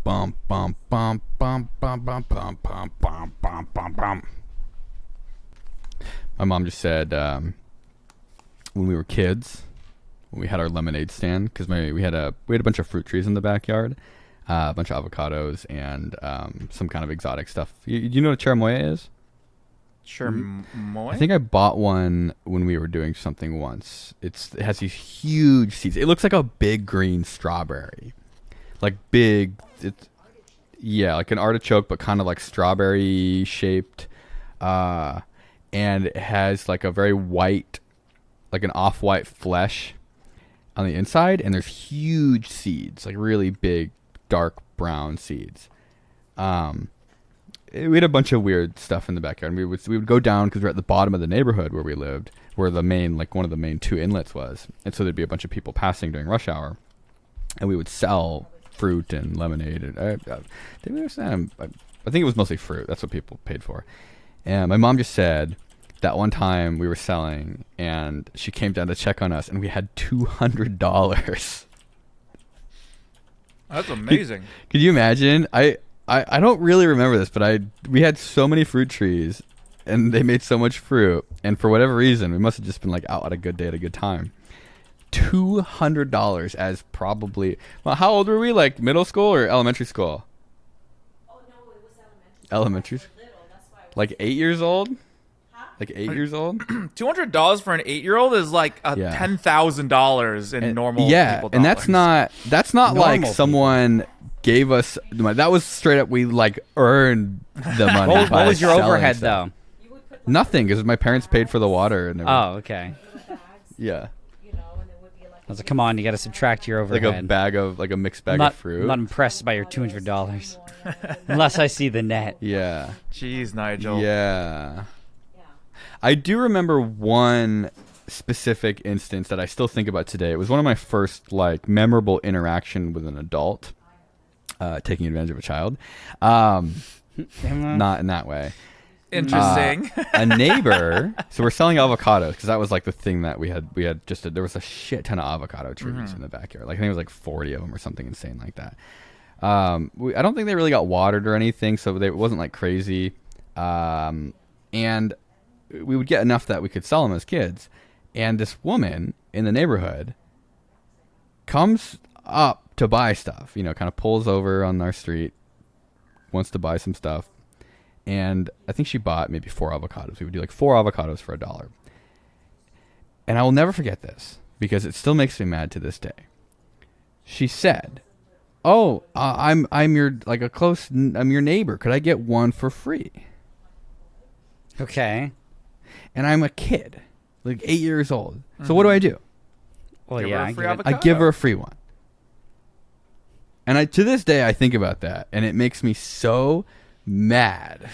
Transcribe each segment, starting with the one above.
bum bum bum bum bum bum bum bum bum bum bum bum. My mom just said when we were kids, when we had our lemonade stand, because we had a bunch of fruit trees in the backyard, a bunch of avocados and some kind of exotic stuff. You know what a cherimoya is? Cherimoya? I think I bought one when we were doing something once. It has these huge seeds. It looks like a big green strawberry, like big. Yeah, like an artichoke, but kind of like strawberry shaped. And it has like a very white, like an off-white flesh on the inside, and there's huge seeds, like really big, dark brown seeds. We had a bunch of weird stuff in the backyard. And we would go down because we're at the bottom of the neighborhood where we lived, where the main, like one of the main two inlets was, and so there'd be a bunch of people passing during rush hour, and we would sell fruit and lemonade. And I think it was mostly fruit. That's what people paid for. And my mom just said that one time we were selling, and she came down to check on us, and we had $200. That's amazing. Could you imagine? I don't really remember this, but we had so many fruit trees, and they made so much fruit, and for whatever reason, we must have just been like out at a good day at a good time. $200 as probably. Well, how old were we? Like middle school or elementary school? Oh no, it was elementary. Elementary. Like 8 years old. Like 8 years old. $200 for an 8-year-old is like $10,000 in normal people dollars. And that's not Normal like people. someone gave us the money. That was straight up. We like earned the money. What by was your selling overhead stuff. though? You would put Nothing, because my parents paid for the water and everything. Oh, okay. bags, Yeah, you know, and there would be like I was like, come on, you got to subtract your like overhead. a mixed bag I'm of fruit. not impressed by your $200 unless I see the net. Yeah, Jeez, Nigel. yeah. yeah. I do remember one specific instance that I still think about today. It was one of my first like memorable interaction with an adult, taking advantage of a child. Not in that way. Interesting. A neighbor. So we're selling avocados because that was like the thing that we had. There was a shit ton of avocado trees in the backyard. Like I think it was like 40 of them or something insane like that. I don't think they really got watered or anything, so it wasn't like crazy. And we would get enough that we could sell them as kids. And this woman in the neighborhood comes up to buy stuff, kind of pulls over on our street, wants to buy some stuff. And I think she bought maybe 4 avocados. We would do like 4 avocados for $1. And I will never forget this because it still makes me mad to this day. She said, "Oh, I'm your I'm your neighbor. Could I get one for free?" Okay. And I'm a kid, like 8 years old. So what do I do? Well, Give her yeah. a I free get it. avocado. I give her a free one. And to this day, I think about that, and it makes me so mad.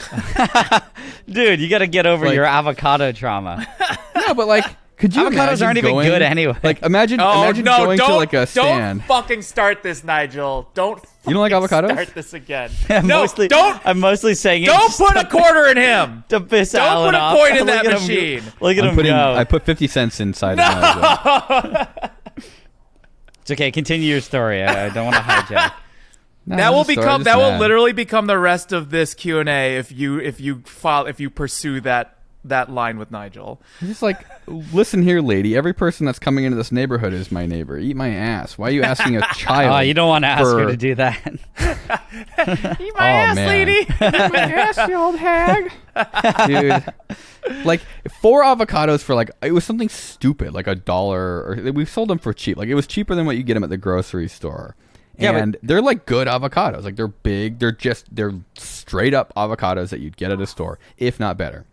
Dude, you got to get over Like- your avocado trauma. No, but like, could you Avocados imagine aren't even going- good anyway. Like, imagine going to like a stand. Don't fucking start this, Nigel. Don't. You don't like fucking avocados? Start this again. I'm No, mostly, don't. I'm mostly saying it Don't just put a quarter in him. to piss Don't Alan put a off. coin in Look that at him- machine. Look at him go. I put 50 cents inside of my It's okay. Continue your story. I don't want to hijack. That will literally become the rest of this Q&A if you pursue that line with Nigel. It's just like, listen here, lady. Every person that's coming into this neighborhood is my neighbor. Eat my ass. Why are you asking a child? Oh, you don't want to ask her for- to do that. Eat my ass, man. lady. my ass, you old hag. Dude, like 4 avocados for like, it was something stupid, like $1, or we sold them for cheap. Like it was cheaper than what you get them at the grocery store. Yeah, And they're like good avocados. Like they're big. They're straight up avocados that you'd get at a store, if not better.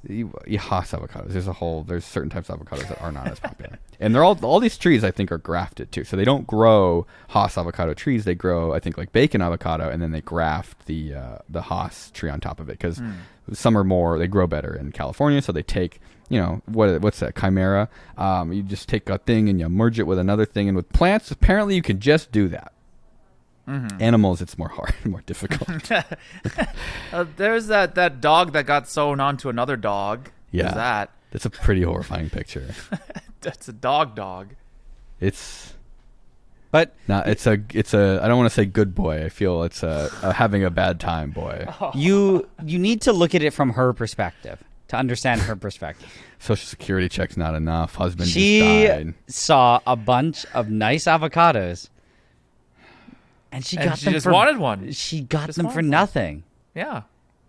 Haas avocados. There's certain types of avocados that are not as popular. And they're all these trees I think are grafted too. So they don't grow Haas avocado trees. They grow, I think, like bacon avocado, and then they graft the Haas tree on top of it because some are more, they grow better in California. So they take, what's that, chimera? You just take a thing and you merge it with another thing. And with plants, apparently you can just do that. Animals, it's more hard, more difficult. There's that dog that got sewn onto another dog. Yeah. There's that. That's a pretty horrifying picture. That's a dog. It's But No, it's a. I don't want to say good boy. I feel it's a having a bad time boy. you need to look at it from her perspective to understand her perspective. Social security check's not enough. Husband She just died. saw a bunch of nice avocados, and she just wanted one. She got Just them for wanted one. nothing. Yeah.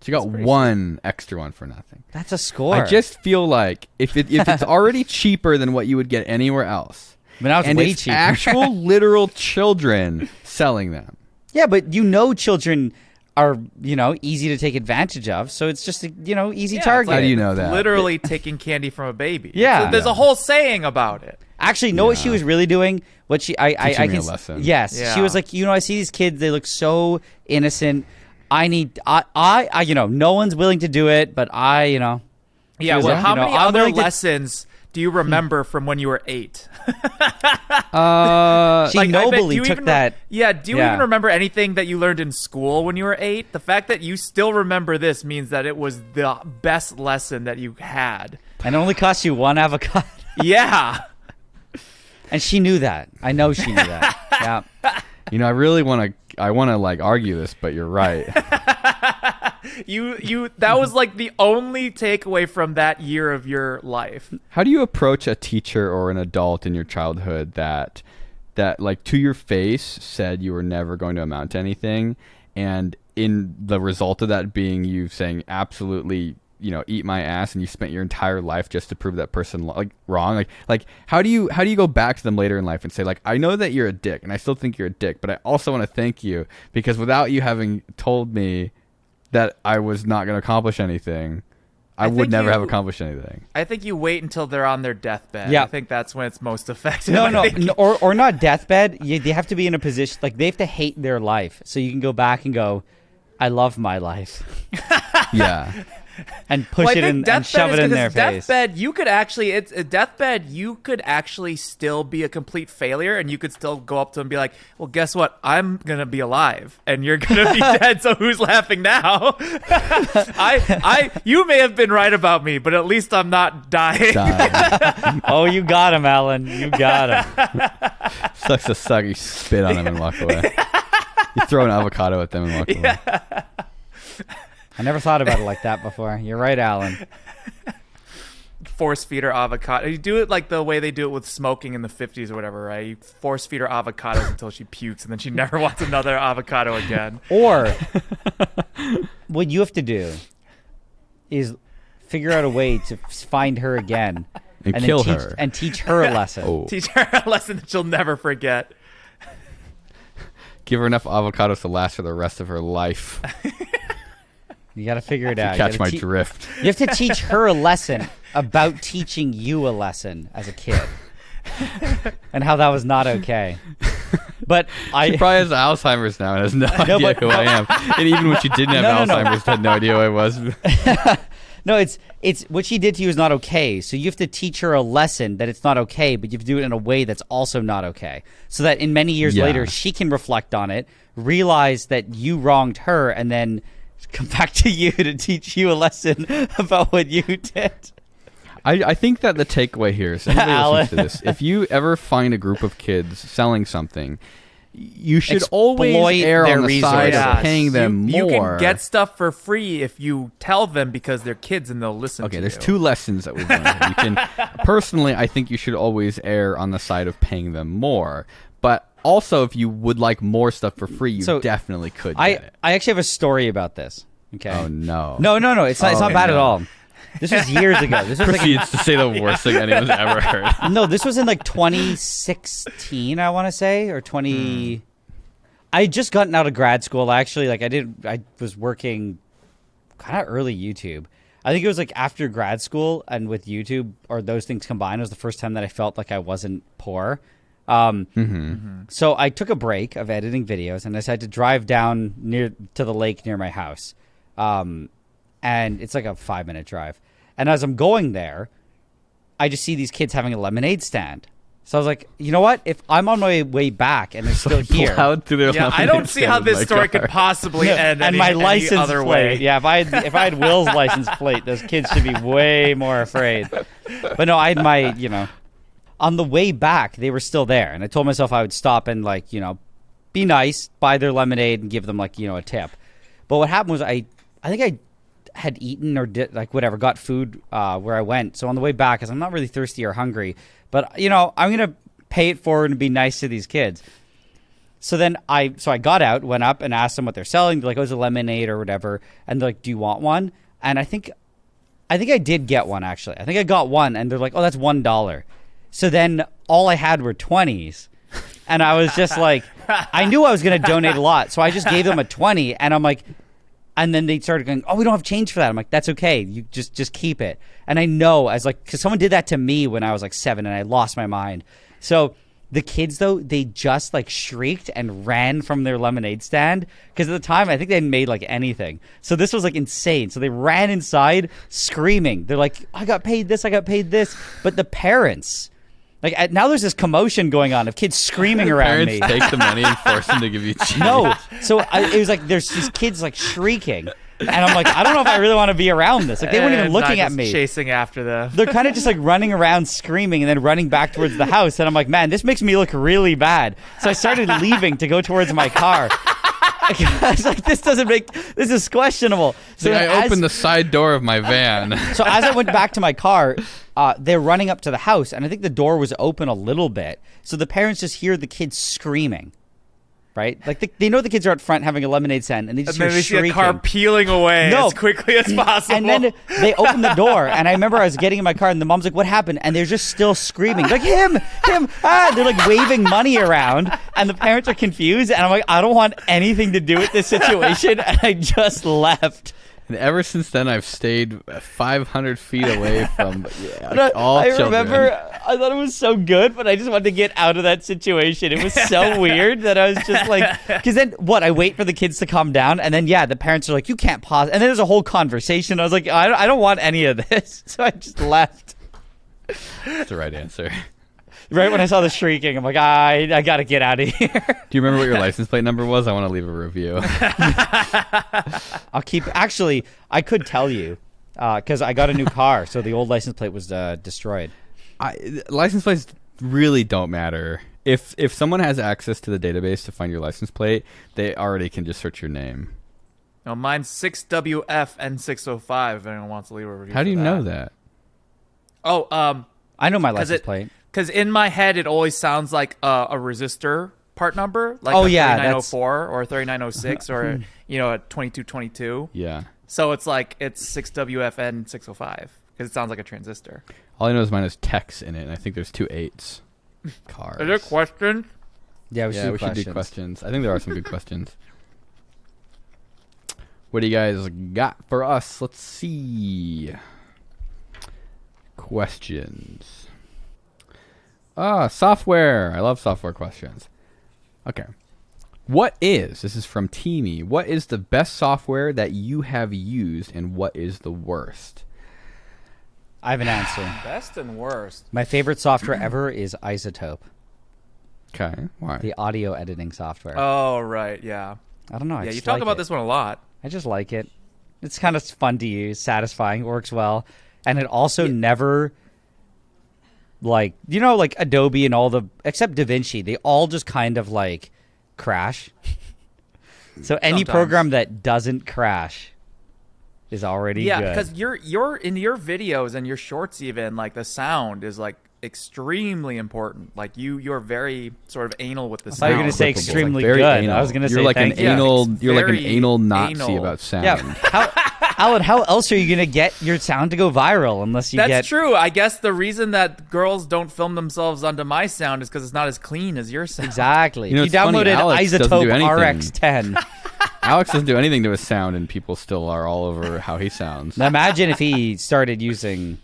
She got pretty one extra one for nothing. That's a score. I just feel like if it's already cheaper than what you would get anywhere else, but now it's and way it's cheaper. actual literal children selling them. Yeah, but children are easy to take advantage of, so it's just a easy Yeah, target. it's How do you know that? Literally taking candy from a baby. Yeah. So there's a whole saying about it. Actually, know what she was really doing? What she I Teaching me can a lesson. Yes, Yeah. she was like, I see these kids, they look so innocent. I no one's willing to do it, but Yeah, was well, like, how many I'm other willing to- lessons do you remember from when you were 8? she I bet- nobly do you took even that. Do you Yeah. even remember anything that you learned in school when you were 8? The fact that you still remember this means that it was the best lesson that you had. And it only cost you one avocado. Yeah. And she knew that. I know she knew that. Yeah. I really want to like argue this, but you're right. That was like the only takeaway from that year of your life. How do you approach a teacher or an adult in your childhood that like to your face said you were never going to amount to anything, and in the result of that being you saying absolutely, eat my ass, and you spent your entire life just to prove that person like wrong? Like how do you go back to them later in life and say, like, I know that you're a dick and I still think you're a dick, but I also want to thank you because without you having told me that I was not going to accomplish anything, I would think never have you- accomplished anything. I think you wait until they're on their deathbed. Yeah. I think that's when it's most effective. No, I think. or not deathbed. They have to be in a position like they have to hate their life, so you can go back and go, I love my life, Yeah. and push Well, I it think in and deathbed shove is it in because their face. Deathbed, you could actually, you could actually still be a complete failure, and you could still go up to them and be like, "Well, guess what? I'm gonna be alive, and you're gonna be dead. So who's laughing now? You may have been right about me, but at least I'm not dying." Oh, you got him, Alan. You got him. Sucks to suck. You spit on them and walk away. You throw an avocado at them and walk away. I never thought about it like that before. You're right, Alan. Force feed her avocado. You do it like the way they do it with smoking in the 50s or whatever, right? You force feed her avocados until she pukes, and then she never wants another avocado again. Or what you have to do is figure out a way to find her again And then kill teach, her. and teach her a lesson. Oh. Teach her a lesson that she'll never forget. Give her enough avocados to last for the rest of her life. You got to figure it out. Catch You my gotta drift. You have to teach her a lesson about teaching you a lesson as a kid, and how that was not okay. But She probably has Alzheimer's now and has no idea but- who I am. And even when she didn't have No. Alzheimer's, had no idea who I was. no, it's what she did to you is not okay. So you have to teach her a lesson that it's not okay, but you have to do it in a way that's also not okay, so that in many years Yeah. later she can reflect on it, realize that you wronged her, and then come back to you to teach you a lesson about what you did. I think that the takeaway here is, anybody Alan. listens to this, if you ever find a group of kids selling something, you should Exploit always err their on the side resources. of paying them You more. can get stuff for free if you tell them because they're kids and they'll listen to Okay, you. there's two lessons that we've learned. You can, personally, I think you should always err on the side of paying them more. But also, if you would like more stuff for free, you So, definitely could I get it. actually have a story about this. Okay. Oh no! No, it's not. It's not Okay, bad at no. all. This was years ago. This was like Proceeds to say the worst thing anyone's ever heard. no. This was in like 2016, I want to say, or 20. I had just gotten out of grad school. Actually, like I was working kind of early YouTube. I think it was like after grad school, and with YouTube or those things combined, it was the first time that I felt like I wasn't poor. So I took a break of editing videos and I decided to drive down near to the lake near my house. And it's like a 5-minute drive. And as I'm going there, I just see these kids having a lemonade stand. So I was like, you know what? If I'm on my way back and they're still here, Plowed through their Yeah, I lemonade don't see stand how with this my story car. could possibly end and any, my any license other plate. way. Yeah, if I had Will's license plate, those kids should be way more afraid. But no, I had my, on the way back, they were still there. And I told myself I would stop and, like, you know, be nice, buy their lemonade, and give them, like, you know, a tip. But what happened was I think I had eaten or did, like, whatever, got food where I went. So on the way back, because I'm not really thirsty or hungry, but, you know, I'm going to pay it forward and be nice to these kids. So then I got out, went up and asked them what they're selling. They're like, oh, it's a lemonade or whatever. And they're like, do you want one? And I think I did get one, actually. I think I got one, and they're like, oh, that's $1. So then all I had were 20s. And I was just like, I knew I was going to donate a lot. So I just gave them a 20, and I'm like, and then they started going, oh, we don't have change for that. I'm like, that's okay. You just keep it. And I know, as like, because someone did that to me when I was like 7, and I lost my mind. So the kids, though, they just like shrieked and ran from their lemonade stand, because at the time I think they hadn't made like anything. So this was like insane. So they ran inside screaming. They're like, I got paid this, I got paid this. But the parents, like, now there's this commotion going on of kids screaming around Parents me. take the money and force them to give you change. No. So it was like there's these kids like shrieking. And I'm like, I don't know if I really want to be around this. Like, they weren't even And looking not at just me. chasing after the. They're kind of just like running around screaming and then running back towards the house. And I'm like, man, this makes me look really bad. So I started leaving to go towards my car. I was like, this is questionable. So I opened the side door of my van. So as I went back to my car, they're running up to the house, and I think the door was open a little bit. So the parents just hear the kids screaming, right? Like they know the kids are out front having a lemonade stand, and they just And then hear we see shrieking. a car peeling away No. as quickly as possible. And then they open the door, and I remember I was getting in my car, and the mom's like, what happened? And they're just still screaming. Like, him, ah! They're like waving money around, and the parents are confused, and I'm like, I don't want anything to do with this situation, and I just left. And ever since then, I've stayed 500 feet away from all I children. remember, I thought it was so good, but I just wanted to get out of that situation. It was so weird that I was just like, because then I wait for the kids to calm down, and then the parents are like, you can't pause, and then there's a whole conversation. I was like, I don't want any of this, so I just left. That's the right answer. Right when I saw the shrieking, I'm like, I got to get out of here. Do you remember what your license plate number was? I want to leave a review. Actually, I could tell you, because I got a new car, so the old license plate was destroyed. License plates really don't matter. If someone has access to the database to find your license plate, they already can just search your name. No, mine's 6WF N605. If anyone wants to leave a review. How do you for know that? that? Oh, I know my license plate. Because in my head, it always sounds like a resistor part number, like Oh, a yeah, 3904 or 3906 or a 2222. Yeah. So it's like it's 6WFN605 because it sounds like a transistor. All I know is mine has Tex in it, and I think there's 2 8s. Cars. Is there questions? Yeah, we Yeah, we should do questions. I think there are some good questions. What do you guys got for us? Let's see. Questions. Software. I love software questions. Okay. This is from Teamy. What is the best software that you have used, and what is the worst? I have an answer. Best and worst. My favorite software ever is Isotope, Okay. Why? the audio editing software. Oh, right. Yeah. I don't know. I Yeah, you just talk like about it. this one a lot. I just like it. It's kind of fun to use, satisfying, works well, and it also never, like, like Adobe and all except DaVinci, they all just kind of like crash. So any Sometimes. program that doesn't crash is already Yeah, good. because you're in your videos and your shorts even, like the sound is like extremely important. Like you're very sort of anal with the thought sound. you were gonna say Clippable. extremely Very good. anal. I was gonna You're say like thank an you. anal. It's You're like an very anal Nazi anal. about sound. Yeah, Alan, how else are you gonna get your sound to go viral unless you That's get? true. I guess the reason that girls don't film themselves onto my sound is because it's not as clean as your sound. Exactly. You know, If you it's funny, downloaded Alex doesn't do Isotope anything. RX10. Alex doesn't do anything to his sound, and people still are all over how he sounds. Now imagine if he started using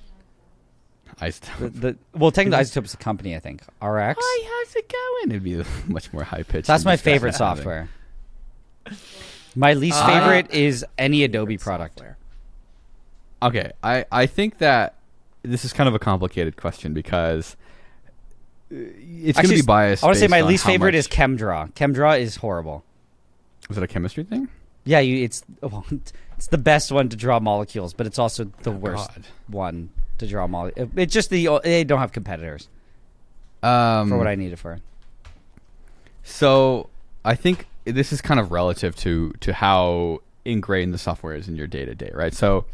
well, technically Isotope is a company, I think. RX. how's it going? It'd be much more high pitched. So that's my favorite software. My least favorite is any Adobe product. Okay, I think that this is kind of a complicated question because it's going to be biased. I want to say based my on least how favorite much- is ChemDraw. ChemDraw is horrible. Is it a chemistry thing? Yeah, it's the best one to draw molecules, but it's also the worst God. one to draw molecules. It's just they don't have competitors. for what I need it for. So I think this is kind of relative to how ingrained the software is in your day to day, right? So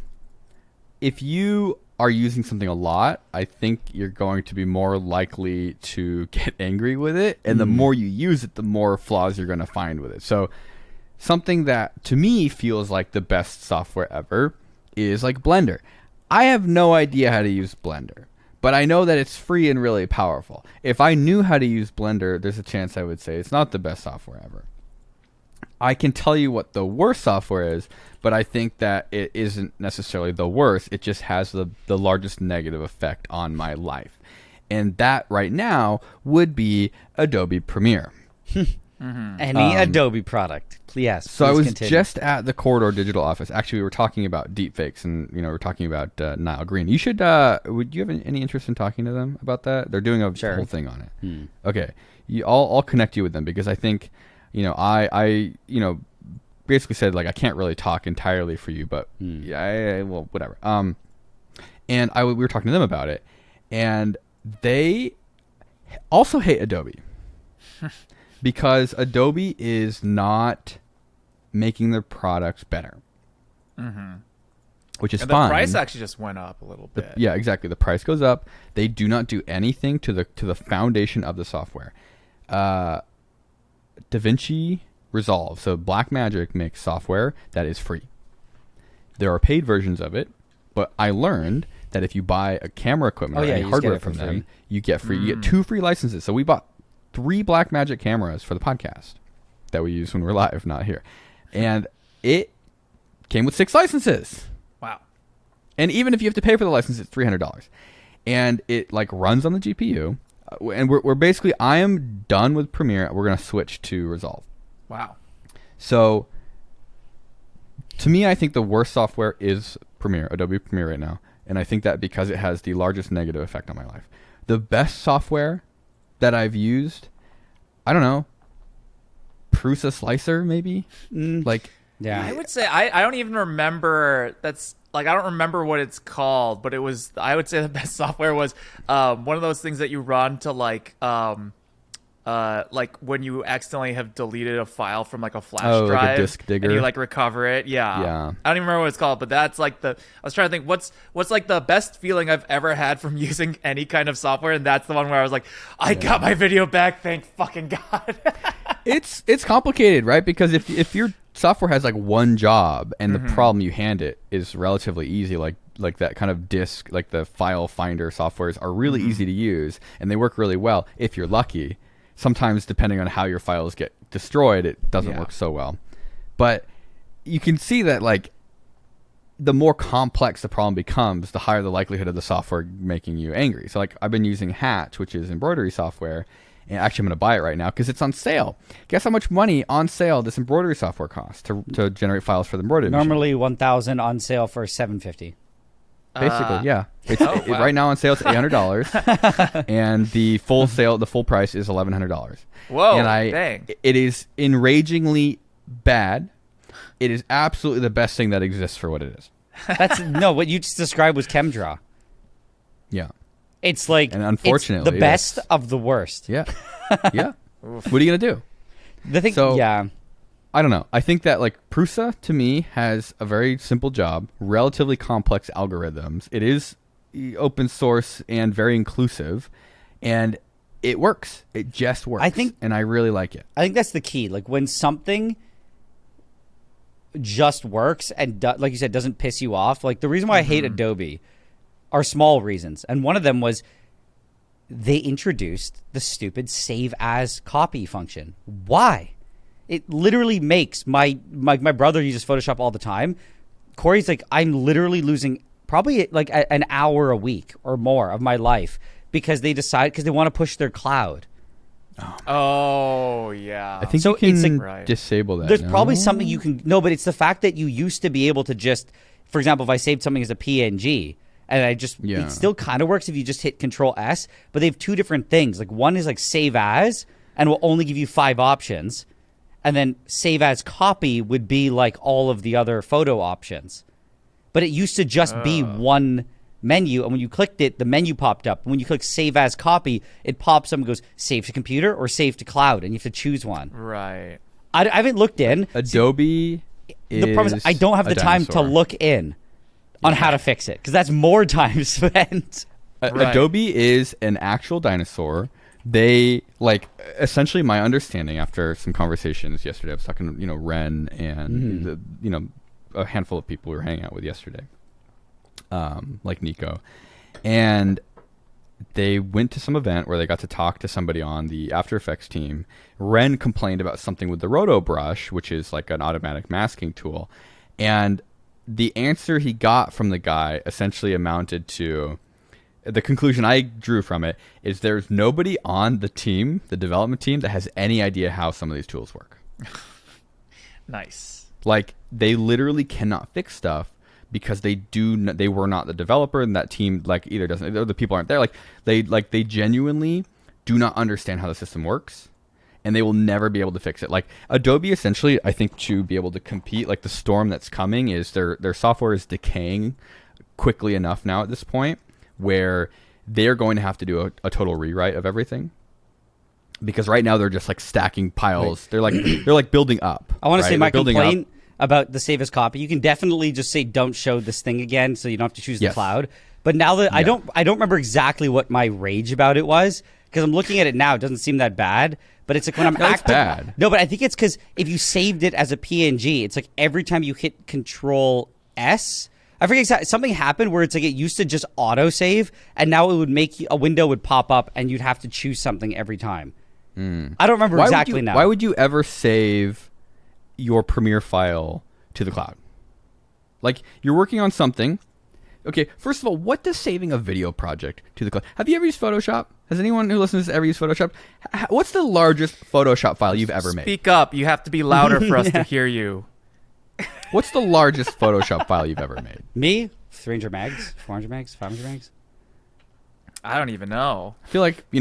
if you are using something a lot, I think you're going to be more likely to get angry with it. And the more you use it, the more flaws you're going to find with it. So something that to me feels like the best software ever is like Blender. I have no idea how to use Blender, but I know that it's free and really powerful. If I knew how to use Blender, there's a chance I would say it's not the best software ever. I can tell you what the worst software is, but I think that it isn't necessarily the worst. It just has the largest negative effect on my life. And that right now would be Adobe Premiere. Any Adobe product. Yes. So I was continue. just at the Corridor Digital office. Actually, we were talking about deepfakes, and we're talking about Nile Green. You should. Would you have any interest in talking to them about that? They're doing a whole thing on it. Okay, I'll connect you with them because I think, I basically said like I can't really talk entirely for you, but well, whatever. And we were talking to them about it, and they also hate Adobe because Adobe is not making their products better, which is And fine. the price actually just went up a little bit. Yeah, exactly. The price goes up. They do not do anything to the foundation of the software. DaVinci Resolve. So Blackmagic makes software that is free. There are paid versions of it, but I learned that if you buy a camera equipment or any you just hardware get it for from them, free. you get free. You get 2 free licenses. So we bought 3 Blackmagic cameras for the podcast that we use when we're live, not here. And it came with 6 licenses. Wow. And even if you have to pay for the license, it's $300. And it like runs on the GPU. And we're basically, I am done with Premiere. We're going to switch to Resolve. Wow. So to me, I think the worst software is Premiere, Adobe Premiere right now. And I think that because it has the largest negative effect on my life. The best software that I've used, I don't know, Prusa Slicer maybe? Like, Yeah. I would say I don't even remember. I don't remember what it's called, but I would say the best software was one of those things that you run to like when you accidentally have deleted a file from like a flash Oh, like a drive, disk digger? and you like recover it. Yeah. I don't even remember what it's called, but that's like I was trying to think what's like the best feeling I've ever had from using any kind of software, and that's the one where I was like, I got my video back, thank fucking God. it's complicated, right? Because if your software has like one job and the problem you hand it is relatively easy, like that kind of disk, like the file finder softwares are really easy to use and they work really well if you're lucky. Sometimes depending on how your files get destroyed, it doesn't work so well. But you can see that like the more complex the problem becomes, the higher the likelihood of the software making you angry. So like I've been using Hatch, which is embroidery software. And actually, I'm going to buy it right now because it's on sale. Guess how much money on sale this embroidery software costs to generate files for the embroidery machine? Normally 1,000 on sale for $750. Basically, yeah. It's wow. right now on sale. It's $800, and the full price is $1,100. Whoa, and dang. It is enragingly bad. It is absolutely the best thing that exists for what it is. That's no. What you just described was ChemDraw. Yeah. It's like, And unfortunately, it's the best yes. of the worst. Yeah. Yeah. What are you gonna do? The thing, So- yeah. I don't know. I think that like Prusa to me has a very simple job, relatively complex algorithms. It is open source and very inclusive, and it works. It just works. I think- and I really like it. I think that's the key. Like when something just works and like you said, doesn't piss you off. Like the reason why I hate Adobe are small reasons. And one of them was they introduced the stupid save as copy function. Why? It literally makes my brother uses Photoshop all the time. Corey's like, I'm literally losing probably like an hour a week or more of my life because they want to push their cloud. Oh yeah. I think So you can it's like- Right. disable that. There's no? probably something you can no, but it's the fact that you used to be able to just, for example, if I saved something as a PNG and Yeah. it still kind of works if you just hit Control S, but they have two different things. Like one is like save as and will only give you 5 options, and then save as copy would be like all of the other photo options. But it used to just be one menu, and when you clicked it, the menu popped up. When you click save as copy, it pops up and goes save to computer or save to cloud, and you have to choose one. Right. I haven't looked in. Adobe The problem is I don't have the time to look in on how to fix it because that's more time spent. Right. Adobe is an actual dinosaur. They like essentially my understanding after some conversations yesterday. I was talking to Ren and a handful of people we were hanging out with yesterday, like Nico, and they went to some event where they got to talk to somebody on the After Effects team. Ren complained about something with the Roto Brush, which is like an automatic masking tool, and the answer he got from the guy essentially amounted to. The conclusion I drew from it is there's nobody on the team, the development team, that has any idea how some of these tools work. Nice. Like, they literally cannot fix stuff because they were not the developer, and that team like either doesn't, or the people aren't there. They genuinely do not understand how the system works, and they will never be able to fix it. Like Adobe, essentially, I think to be able to compete, like the storm that's coming is their software is decaying quickly enough now at this point, where they're going to have to do a total rewrite of everything, because right now they're just like stacking piles. They're like building up. I want to say my building complaint about the save as copy. You can definitely just say don't show this thing again, so you don't have to choose the cloud. But now that I don't remember exactly what my rage about it was, because I'm looking at it now. It doesn't seem that bad, but it's like when I'm it's bad. No, but I think it's because if you saved it as a PNG, it's like every time you hit Control S. I forget exactly. Something happened where it's like it used to just auto save, and now it would make a window would pop up, and you'd have to choose something every time. I don't remember exactly now. Why would you ever save your Premiere file to the cloud? Like, you're working on something. Okay, first of all, what does saving a video project to the cloud? Have you ever used Photoshop? Has anyone who listens to this ever used Photoshop? What's the largest Photoshop file you've ever made? Speak up. You have to be louder for us to hear you. What's the largest Photoshop file you've ever made? Me? 300 megs? 400 megs? 500 megs? I don't even know. I feel like, a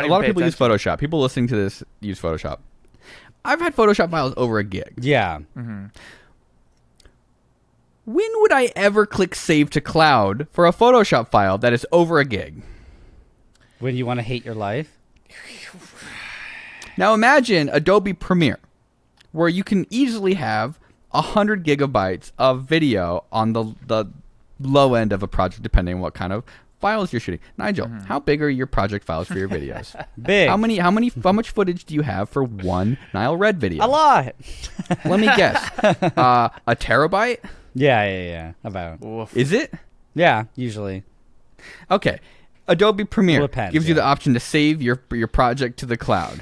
lot of people use Photoshop. People listening to this use Photoshop. I've had Photoshop files over a gig. Yeah. Mm-hmm. When would I ever click save to cloud for a Photoshop file that is over a gig? When you want to hate your life? Now imagine Adobe Premiere, where you can easily have 100 gigabytes of video on the low end of a project, depending on what kind of files you're shooting. Nigel, how big are your project files for your videos? Big. How much footage do you have for one Nile Red video? A lot. Let me guess. A terabyte? Yeah. About. Oof. Is it? Yeah, usually. Okay. Adobe Premiere Well, depends, gives you the option to save your project to the cloud.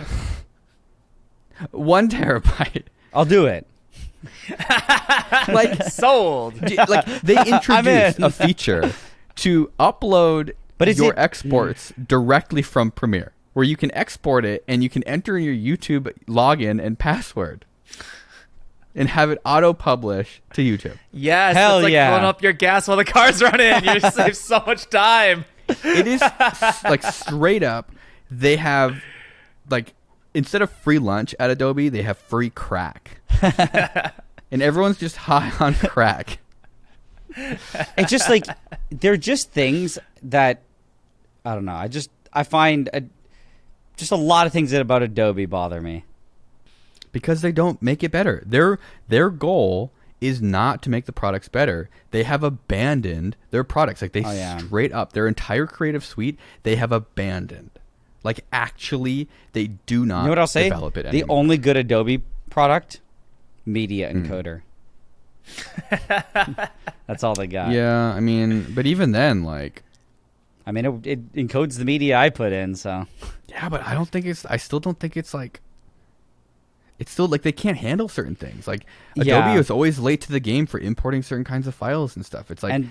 1 terabyte. I'll do it. Like Sold. like they introduced a feature to upload your exports directly from Premiere, where you can export it and you can enter your YouTube login and password and have it auto-publish to YouTube. Yes. Hell it's like yeah. filling up your gas while the car's running. You save so much time. It is like straight up. They have like, instead of free lunch at Adobe, they have free crack. And everyone's just high on crack. It's just like they're just things that I don't know. I find just a lot of things about Adobe bother me Because they don't make it better. Their goal is not to make the products better. They have abandoned their products. Like they straight up, their entire creative suite, they have abandoned. Like actually, they do not. You know what I'll say? Develop it the anymore. only good Adobe product, Media Encoder. That's all they got. Yeah, I mean, but even then, like, I mean, it encodes the media I put in, so. yeah, but I still don't think it's like. It's still like they can't handle certain things. Like Adobe is always late to the game for importing certain kinds of files and stuff. It's like,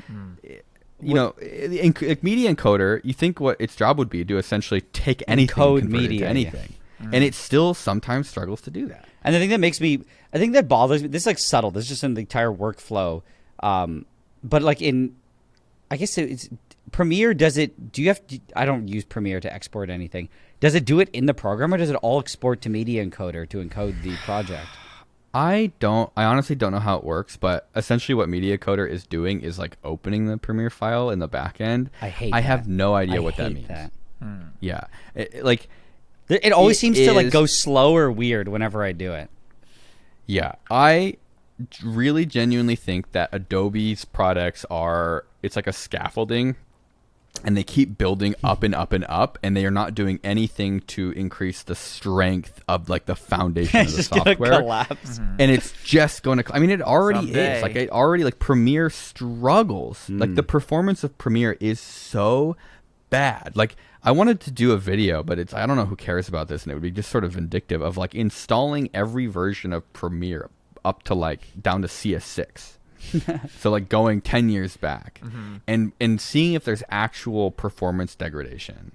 like Media Encoder, you think what its job would be to essentially take anything, Encode convert it media, to anything, and it still sometimes struggles to do that. And the thing that I think that bothers me, this is like subtle, this is just in the entire workflow. But like I guess it's Premiere, I don't use Premiere to export anything. Does it do it in the program, or does it all export to Media Encoder to encode the project? I honestly don't know how it works, but essentially what Media Coder is doing is like opening the Premiere file in the back end. I have no idea what that means. Yeah. It always seems to like go slow or weird whenever I do it. Yeah. I really genuinely think that Adobe's products it's like a scaffolding, and they keep building up and up and up, and they are not doing anything to increase the strength of like the foundation of the just software. gonna collapse. And it's just going to, I mean, it already Someday. is. Like, it already, like, Premiere struggles. Like, the performance of Premiere is so bad. Like, I wanted to do a video, but I don't know who cares about this, and it would be just sort of vindictive of, like, installing every version of Premiere up to, like, down to CS6. So, like, going 10 years back and seeing if there's actual performance degradation.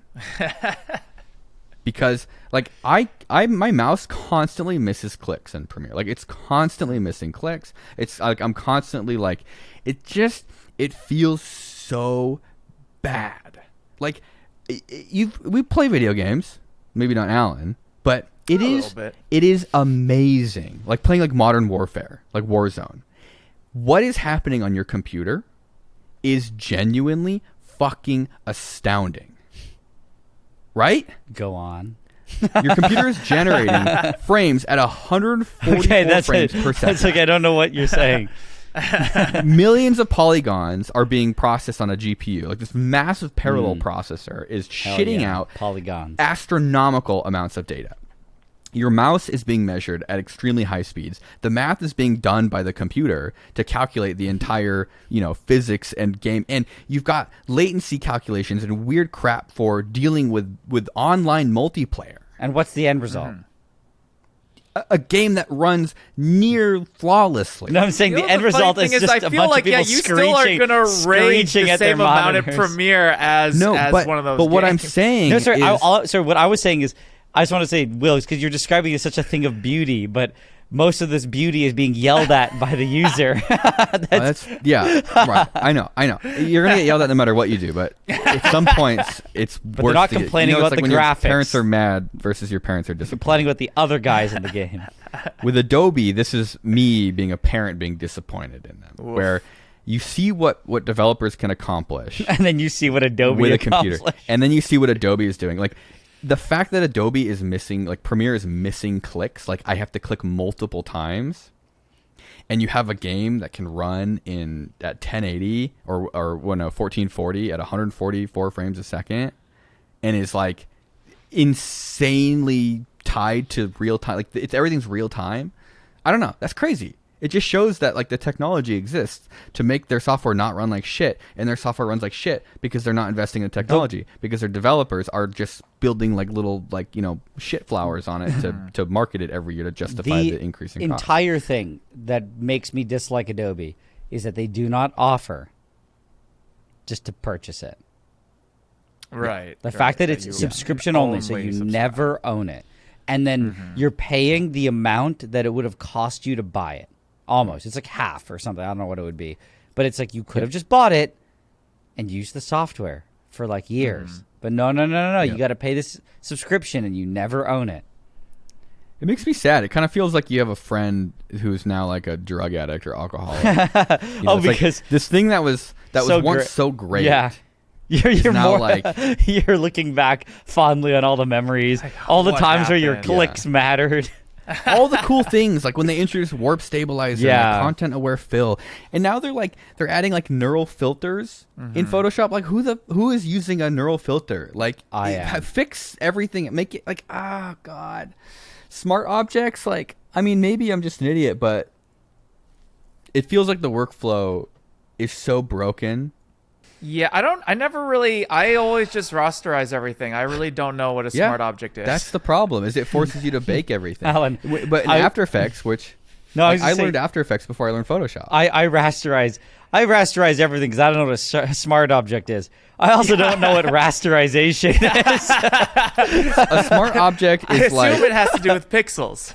Because, like, my mouse constantly misses clicks in Premiere. Like, it's constantly missing clicks. It's like I'm constantly like, it feels so bad. Like, we play video games, maybe not Alan, but it is amazing. Like playing like Modern Warfare, like Warzone. What is happening on your computer is genuinely fucking astounding. Right? Go on. Your computer is generating frames at 144 frames per second. That's like, I don't know what you're saying. Millions of polygons are being processed on a GPU. Like this massive parallel processor is shitting out polygons, astronomical amounts of data. Your mouse is being measured at extremely high speeds. The math is being done by the computer to calculate the entire, physics and game. And you've got latency calculations and weird crap for dealing with online multiplayer. And what's the end result? A game that runs near flawlessly. No, I'm saying the end result is just a bunch of people you still are going to rage the same amount of Premiere as one of those But what games. I'm saying No, sorry. is... Sorry, what I was saying is, I just want to say, Will, because you're describing it as such a thing of beauty, but most of this beauty is being yelled at by the user. Right. I know. You're gonna get yelled at no matter what you do, but at some points it's But worse. they're not to get, complaining it's about like the when graphics. Your parents are mad versus your parents are disappointed. Complaining about the other guys in the game. With Adobe, this is me being a parent being disappointed in them, where you see what developers can accomplish, And then you see what Adobe with a accomplished. computer, and then you see what Adobe is doing. Like the fact that Adobe is missing, like Premiere is missing clicks. Like I have to click multiple times, and you have a game that can run at 1080 or 1440 at 144 frames a second, and is like insanely tied to real time. Like everything's real time. I don't know. That's crazy. It just shows that like the technology exists to make their software not run like shit, and their software runs like shit because they're not investing in technology, because their developers are just building like little shit flowers on it to market it every year to justify the increase in cost. The entire thing that makes me dislike Adobe is that they do not offer just to purchase it. Right. The fact that it's subscription only, so you never own it. And then you're paying the amount that it would have cost you to buy it. Almost. It's like half or something. I don't know what it would be. But it's like you could have just bought it and used the software for like years. But no. Yep. You got to pay this subscription and you never own it. It makes me sad. It kind of feels like you have a friend who's now like a drug addict or alcoholic. Because like this thing that was once so great. Yeah. You're now more like you're looking back fondly on all the memories, all the times where your happened? clicks mattered. all the cool things, like when they introduced warp stabilizer, and content aware fill, and now they're adding like neural filters in Photoshop. Like who is using a neural filter? Like fix everything, make it like god, smart objects. Like I mean, maybe I'm just an idiot, but it feels like the workflow is so broken. Yeah, I always just rasterize everything. I really don't know what a smart object is. That's the problem, is it forces you to bake everything. Alan, but in After Effects, which I learned After Effects before I learned Photoshop. I rasterize everything because I don't know what a smart object is. I also don't know what rasterization is. A smart object is I assume it has to do with pixels.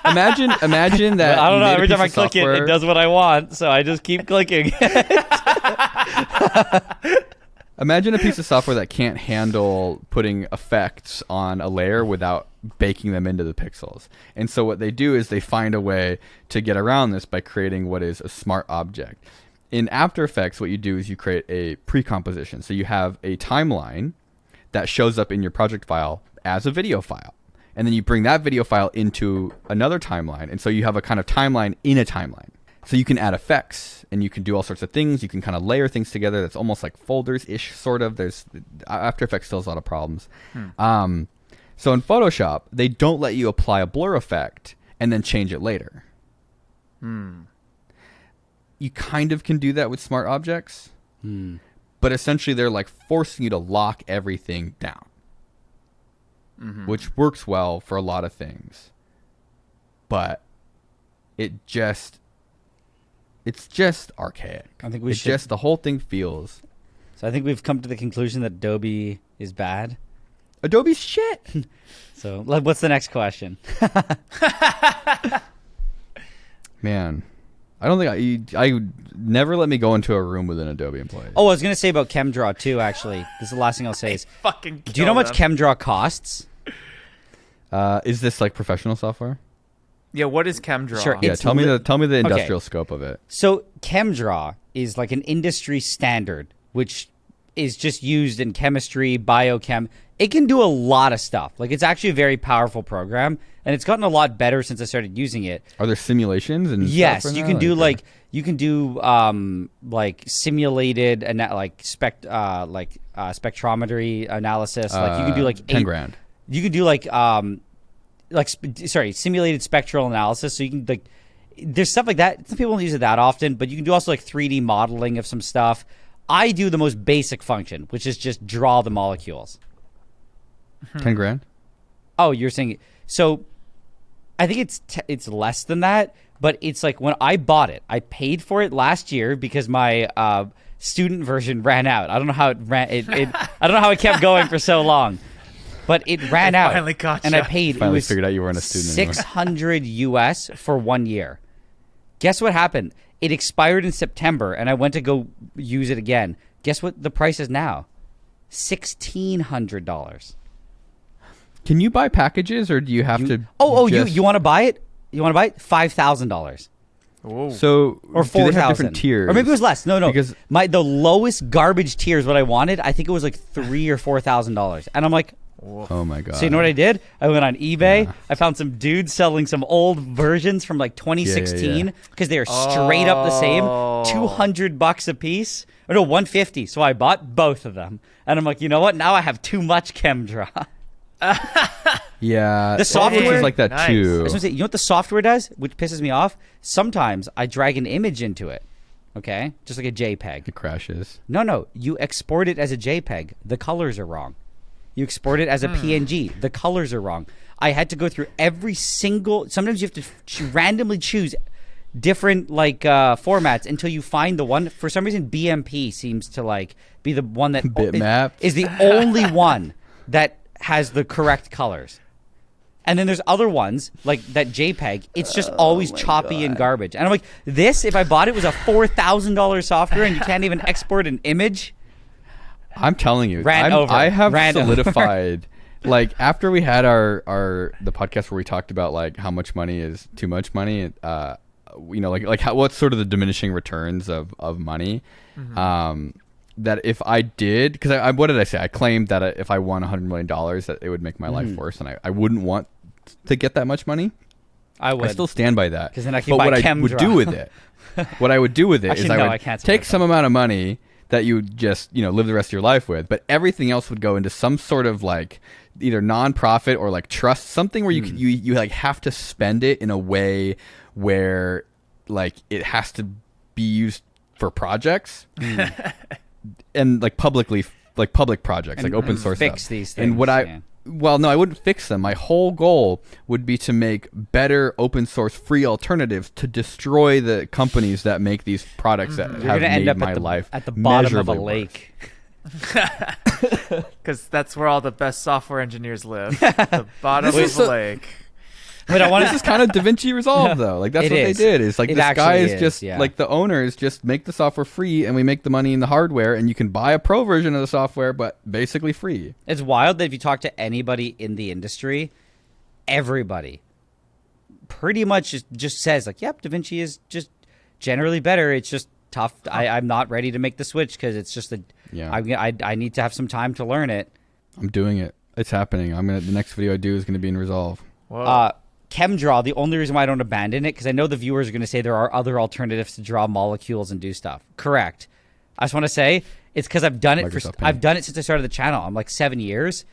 Imagine that. I don't know. Every time I click it does what I want, so I just keep clicking. Imagine a piece of software that can't handle putting effects on a layer without baking them into the pixels. And so what they do is they find a way to get around this by creating what is a smart object. In After Effects, what you do is you create a pre-composition. So you have a timeline that shows up in your project file as a video file. And then you bring that video file into another timeline. And so you have a kind of timeline in a timeline. So you can add effects and you can do all sorts of things. You can kind of layer things together. That's almost like folders-ish, sort of. There's After Effects still has a lot of problems. So in Photoshop, they don't let you apply a blur effect and then change it later. You kind of can do that with smart objects. But essentially, they're like forcing you to lock everything down. Which works well for a lot of things. But it's just archaic. I think we it's should. just the whole thing feels. So I think we've come to the conclusion that Adobe is bad. Adobe's shit. So what's the next question? Man, I don't think I never let me go into a room with an Adobe employee. Oh, I was gonna say about ChemDraw too. Actually, this is the last thing I'll say. Is Fucking. do you know how much ChemDraw costs? Is this like professional software? Yeah. What is ChemDraw? Sure, Yeah, It's tell me li- the industrial scope of it. So ChemDraw is like an industry standard, which is just used in chemistry, biochem. It can do a lot of stuff. Like it's actually a very powerful program, and it's gotten a lot better since I started using it. Are there simulations and Yes, stuff in you there? can do Like, like simulated spectrometry analysis. Like you can do like 10 grand. You can do simulated spectral analysis. So you can like, there's stuff like that. Some people don't use it that often, but you can do also like 3D modeling of some stuff. I do the most basic function, which is just draw the molecules. 10 grand? Oh, you're saying so? I think it's less than that, but it's like when I bought it, I paid for it last year because my student version ran out. I don't know how it ran. I don't know how it kept going for so long, but it ran out. Finally caught and ya. I paid. Finally it was figured out you weren't a student anymore. $600 for 1 year. Guess what happened? It expired in September, and I went to go use it again. Guess what the price is now? $1,600. Can you buy packages, or do you have to? You want to buy it? You want to buy it? $5,000 Whoa. So or do they have 4,000 different tiers, or maybe it was less. No, Because the lowest garbage tier is what I wanted. I think it was like $3,000 or $4,000, and I'm like, oh my god! so you know what I did? I went on eBay. I found some dudes selling some old versions from like 2016 because they are straight up the same, $200 a piece, or no, $150. So I bought both of them, and I'm like, you know what? Now I have too much ChemDraw. Yeah, The software- is like that Nice. I too. was gonna say, you know what the software does, which pisses me off? Sometimes I drag an image into it, okay, just like a JPEG. It crashes. No, you export it as a JPEG. The colors are wrong. You export it as a PNG. The colors are wrong. I had to go through every single. Sometimes you have to randomly choose different formats until you find the one. For some reason, BMP seems to like be the one that Bitmap? is the only one that has the correct colors. And then there's other ones like that JPEG. It's just always choppy and garbage. And I'm like, this, if I bought it, was a $4,000 software, and you can't even export an image. I'm telling you, Ran over. I have Ran over. solidified. Like after we had the podcast where we talked about like how much money is too much money, what's sort of the diminishing returns of money. That if I did, because I what did I say? I claimed that if I won $100 million, that it would make my life worse, and I wouldn't want to get that much money. I would. I still stand by that. 'Cause then I can buy what I ChemDraw. would do with it, what I would do with it Actually, is I no, would I can't take support some amount of money that you would just live the rest of your life with, but everything else would go into some sort of like either non-profit or like trust, something where you like have to spend it in a way where like it has to be used for projects and like public projects, like open source fix stuff. these And what things, yeah. well, no, I wouldn't fix them. My whole goal would be to make better open source free alternatives to destroy the companies that make these products that You're have gonna end made up my at the, life at the bottom of a measurably worse. lake. Because that's where all the best software engineers live. The bottom This of is the lake. But I want This is kind of DaVinci Resolve, though. Like that's It what is. they did. Is like It this guy actually is just yeah. like the owners just make the software free, and we make the money in the hardware, and you can buy a pro version of the software, but basically free. It's wild that if you talk to anybody in the industry, everybody pretty much just says like, yep, DaVinci is just generally better. It's just tough. I'm not ready to make the switch because it's just I need to have some time to learn it. I'm doing it. It's happening. The next video I do is gonna be in Resolve. ChemDraw, the only reason why I don't abandon it, because I know the viewers are going to say there are other alternatives to draw molecules and do stuff. Correct. I just want to say it's because I've done it I've done it since I started the channel. I'm like 7 years.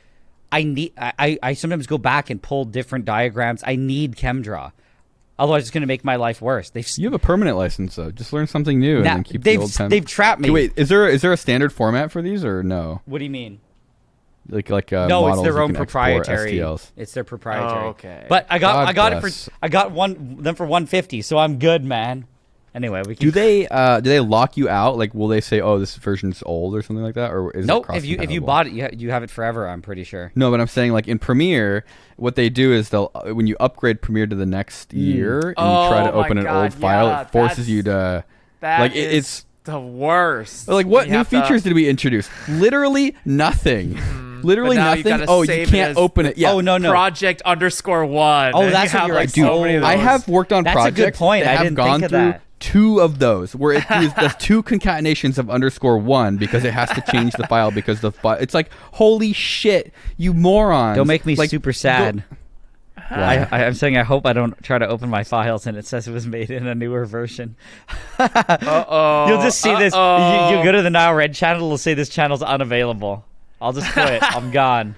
I sometimes go back and pull different diagrams. I need ChemDraw. Otherwise, it's going to make my life worse. You have a permanent license, though. Just learn something new and then keep the old temp. They've trapped me. Okay, wait, is there a standard format for these or no? What do you mean? No, it's their own proprietary. It's their proprietary. Oh, okay. But I got them for $150, so I'm good, man. Anyway, we can. Do they lock you out? Like, will they say, "Oh, this version's old" or something like that, or is nope? it If you bought it, you have it forever. I'm pretty sure. No, but I'm saying like in Premiere, what they do is when you upgrade Premiere to the next year and you try to open an old file, it forces you to it's the worst. Like, what new features did we introduce? Literally nothing. Literally nothing. Oh, you can't open it. Yeah. Oh, no. Project_1. Oh, that's what you're right. Dude, I have worked on projects. That's a good point. I didn't think of that. 2 of those where there's 2 concatenations of _1 because it has to change the file because it's like, holy shit, you morons. Don't make me super sad. I'm saying I hope I don't try to open my files and it says it was made in a newer version. You'll just see this. You go to the Now Red channel, it'll say this channel's unavailable. I'll just quit. I'm gone.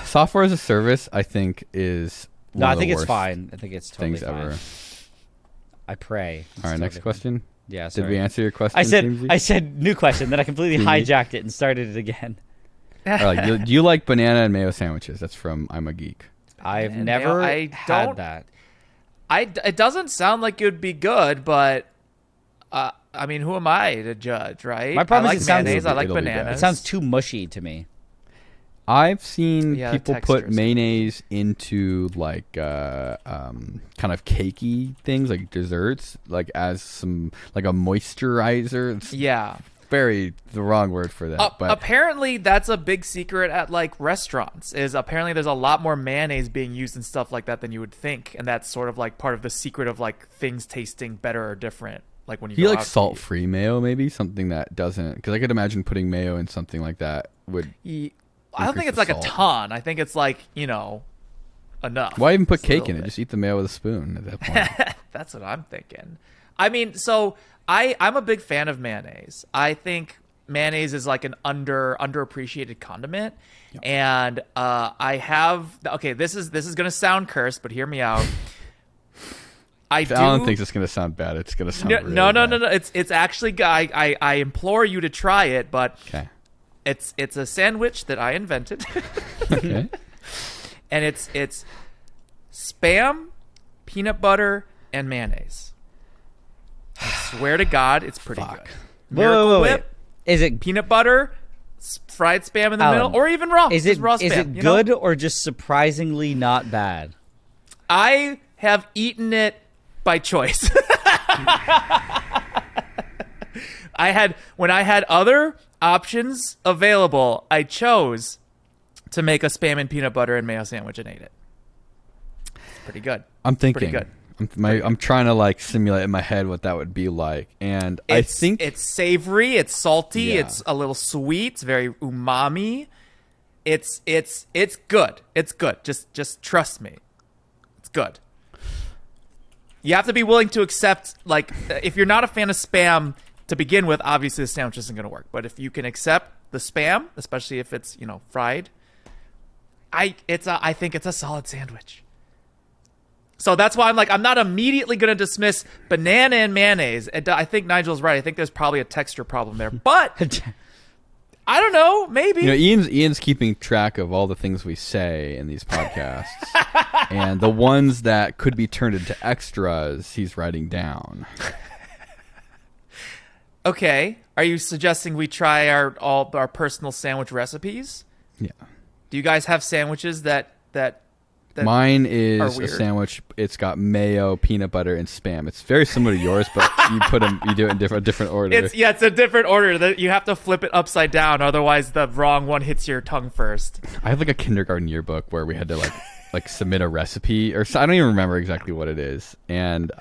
Software as a service, I think, is one of the it's worst fine. I think it's totally things fine. ever. I pray. All right, next question. Yeah, sorry. Did we answer your question? I said new question, then I completely hijacked it and started it again. Do you like banana and mayo sandwiches? That's from I'm a Geek. I've never had that. It doesn't sound like it would be good, but I mean, who am I to judge, right? My problem is mayonnaise. I like bananas. It sounds too mushy to me. I've seen people put mayonnaise into like kind of cakey things like desserts, like as some like a moisturizer. It's the wrong word for that. But apparently that's a big secret at like restaurants. Is apparently there's a lot more mayonnaise being used and stuff like that than you would think, and that's sort of like part of the secret of like things tasting better or different. Like when you go like salt-free mayo, maybe something that doesn't, because I could imagine putting mayo in something like that would. I don't think it's like a ton. I think it's like, enough. Why even put cake in it? Just eat the mayo with a spoon at that point. That's what I'm thinking. I mean, so I'm a big fan of mayonnaise. I think mayonnaise is like an underappreciated condiment. Yep. And I have this is gonna sound cursed, but hear me out. Alan thinks it's gonna sound bad. It's gonna sound really no. bad. It's actually I implore you to try it, but okay. It's a sandwich that I invented. Okay. And it's Spam, peanut butter, and mayonnaise. I swear to God, it's pretty good. Miracle Whip. Is it peanut butter, fried Spam in the middle, or even raw? Is it raw Spam, is it good or just surprisingly not bad? I have eaten it by choice. When I had other options available, I chose to make a Spam and peanut butter and mayo sandwich and ate it. It's pretty good. I'm thinking. Pretty good. I'm trying to like simulate in my head what that would be like, and I think it's savory, it's salty, it's a little sweet, it's very umami. It's good. It's good. Just trust me. It's good. You have to be willing to accept, like, if you're not a fan of Spam to begin with, obviously the sandwich isn't going to work. But if you can accept the Spam, especially if it's, fried, I think it's a solid sandwich. So that's why I'm not immediately going to dismiss banana and mayonnaise. I think Nigel's right. I think there's probably a texture problem there. But I don't know. Maybe. Ian's keeping track of all the things we say in these podcasts. And the ones that could be turned into extras, he's writing down. Okay. Are you suggesting we try all our personal sandwich recipes? Yeah. Do you guys have sandwiches that mine is a sandwich. It's got mayo, peanut butter, and Spam. It's very similar to yours, but you do it in a different order. It's a different order. You have to flip it upside down, otherwise the wrong one hits your tongue first. I have like a kindergarten yearbook where we had to like like submit a recipe, or I don't even remember exactly what it is. And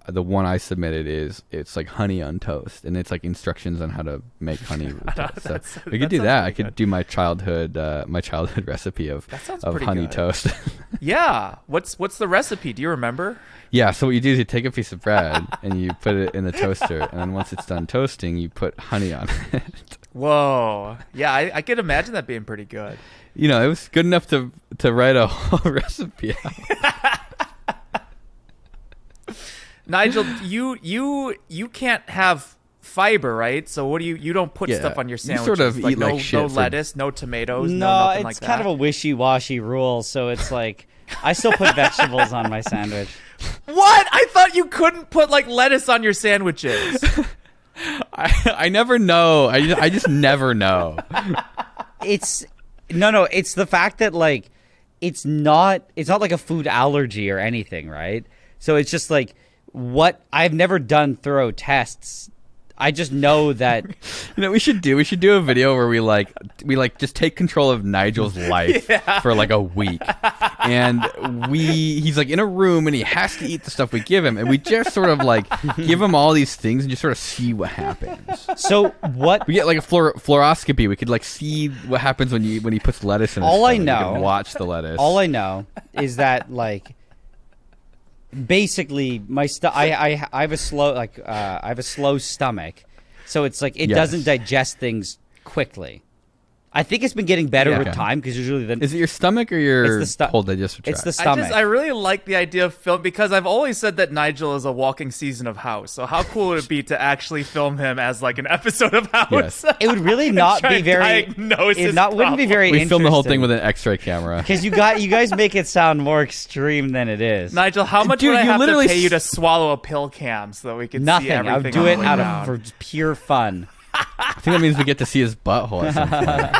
the one I submitted it's like honey on toast, and it's like instructions on how to make honey with toast. So we could do that. I could do my childhood recipe of honey good. toast. Yeah. What's the recipe? Do you remember? Yeah, so what you do is you take a piece of bread and you put it in the toaster, and then once it's done toasting, you put honey on it. Whoa. Yeah, I could imagine that being pretty good. You know, it was good enough to write a whole recipe out. Nigel, you can't have fiber, right? So what do you don't put stuff on your sandwiches? You sort of like eat no, like shit no for- lettuce, no tomatoes, No, no nothing like it's that. kind of a wishy-washy rule. So it's like I still put vegetables on my sandwich. What? I thought you couldn't put like lettuce on your sandwiches. I never know. I just never know. It's no. It's the fact that like it's not like a food allergy or anything, right? So it's just like what I've never done thorough tests. I just know that You know, we should do a video where we just take control of Nigel's life for like a week, and he's like in a room and he has to eat the stuff we give him, and we just sort of like give him all these things and just sort of see what happens. so what We get like a fluoroscopy. We could like see what happens when he puts lettuce in. All his I stomach. We know- can watch the lettuce. all I know is that like basically my I have a slow stomach, so it's like it Yes. doesn't digest things quickly. I think it's been getting better Yeah. with Okay. time because usually Is it your stomach or your It's the whole digestive tract? it's the stomach. I really like the idea of film because I've always said that Nigel is a walking season of House. So how cool would it be to actually film him as like an episode of House? Yes. It would really not Try be and very. diagnose It his wouldn't be problem. very. We filmed the whole thing with an X-ray camera. because you guys make it sound more extreme than it is. Nigel, how much Dude, would I you have to literally pay you to swallow a pill cam so that we could see Nothing. everything? I would do on it the way out down? of for pure fun. I think that means we get to see his butthole at some point.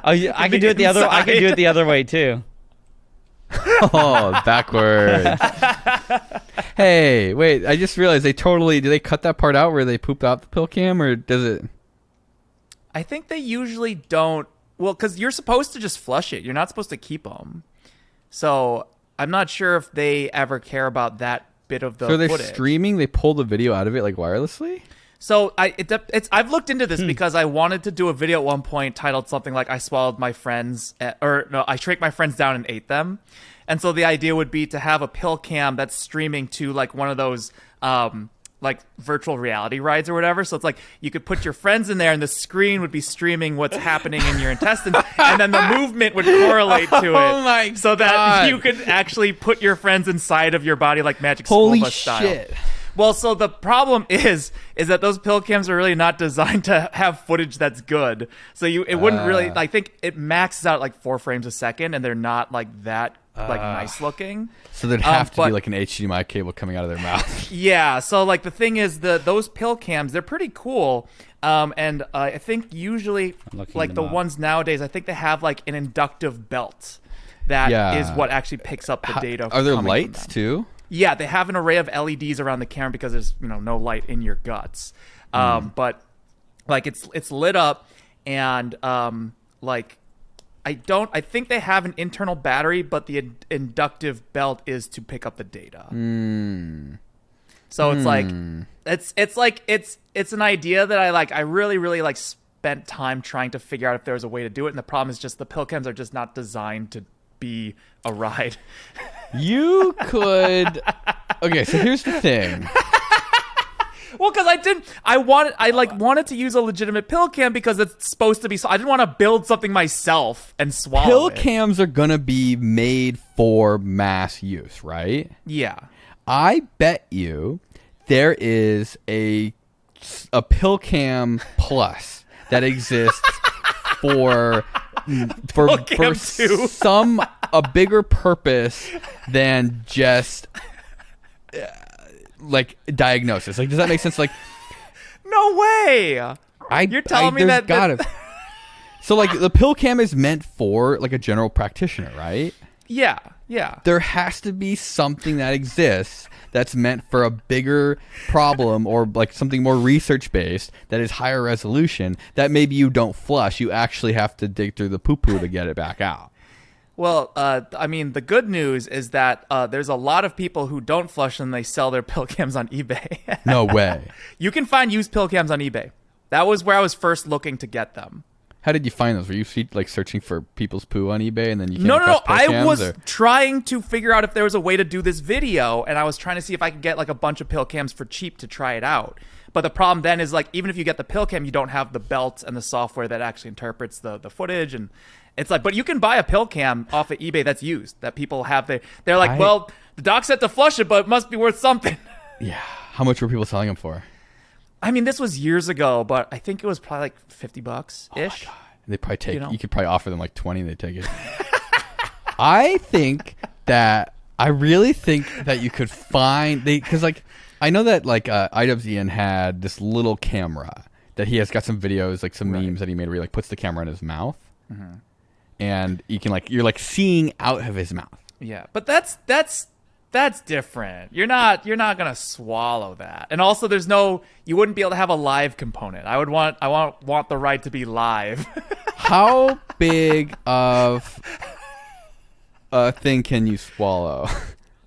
Oh, I can be do it the other. I can do inside. it the other way too. Oh, backwards. Hey, wait, I just realized do they cut that part out where they poop out the pill cam, or does it? I think they usually don't. Well, because you're supposed to just flush it. You're not supposed to keep them. So I'm not sure if they ever care about that bit of the So they're footage. streaming, they pull the video out of it like wirelessly? So I've looked into this because I wanted to do a video at one point titled something like "I swallowed my friends," I shrank my friends down and ate them. And so the idea would be to have a pill cam that's streaming to like one of those like virtual reality rides or whatever. So it's like you could put your friends in there and the screen would be streaming what's happening in your intestines, and then the movement would correlate to it. Oh my so that God. you could actually put your friends inside of your body like Magic Holy School Bus style. shit. Well, so the problem is that those pill cams are really not designed to have footage that's good. So it wouldn't really. I think it maxes out like 4 frames a second, and they're not like that nice looking. So there'd have to but- be like an HDMI cable coming out of their mouth. Yeah. So like the thing is those pill cams, they're pretty cool. And I think usually looking like them the up. ones nowadays, I think they have like an inductive belt that is Yeah. what actually picks up the data. Are there coming from lights them. too? Yeah, they have an array of LEDs around the camera because there's no light in your guts. But like it's lit up, and like I think they have an internal battery, but the inductive belt is to pick up the data. So it's like it's an idea that I really like spent time trying to figure out if there was a way to do it, and the problem is just the pill cams are just not designed to be a ride. You could. Okay, so here's the thing. Well, because I wanted to use a legitimate pill cam because it's supposed to be. So I didn't want to build something myself and swallow Pill it. cams are gonna be made for mass use, right? Yeah. I bet you there is a pill cam plus that exists for Cam 2. a bigger purpose than just like diagnosis. Like, does that make sense? Like, No way. You're telling me there's that- gotta. So like the pill cam is meant for like a general practitioner, right? Yeah. Yeah. There has to be something that exists that's meant for a bigger problem, or like something more research based that is higher resolution, that maybe you don't flush, you actually have to dig through the poo-poo to get it back out. Well, I mean, the good news is that there's a lot of people who don't flush and they sell their pill cams on eBay. No way. You can find used pill cams on eBay. That was where I was first looking to get them. How did you find those? Were you like searching for people's poo on eBay and then you came No. across pill I cams, was or? trying to figure out if there was a way to do this video, and I was trying to see if I could get like a bunch of pill cams for cheap to try it out. But the problem then is like, even if you get the pill cam, you don't have the belt and the software that actually interprets the footage. And it's like, but you can buy a pill cam off of eBay that's used, that people have. They're like, well, the doc said to flush it, but it must be worth something. Yeah. How much were people selling them for? I mean, this was years ago, but I think it was probably like $50 ish. Oh they probably take. You know? You could probably offer them like 20, and they take it. I really think that you could find because like I know that like IWZN had this little camera that he has got some videos, like some memes that he made where he like puts the camera in his mouth, and you can like you're like seeing out of his mouth. Yeah, but that's different. You're not gonna swallow that. And also, you wouldn't be able to have a live component. I want the right to be live. How big of a thing can you swallow?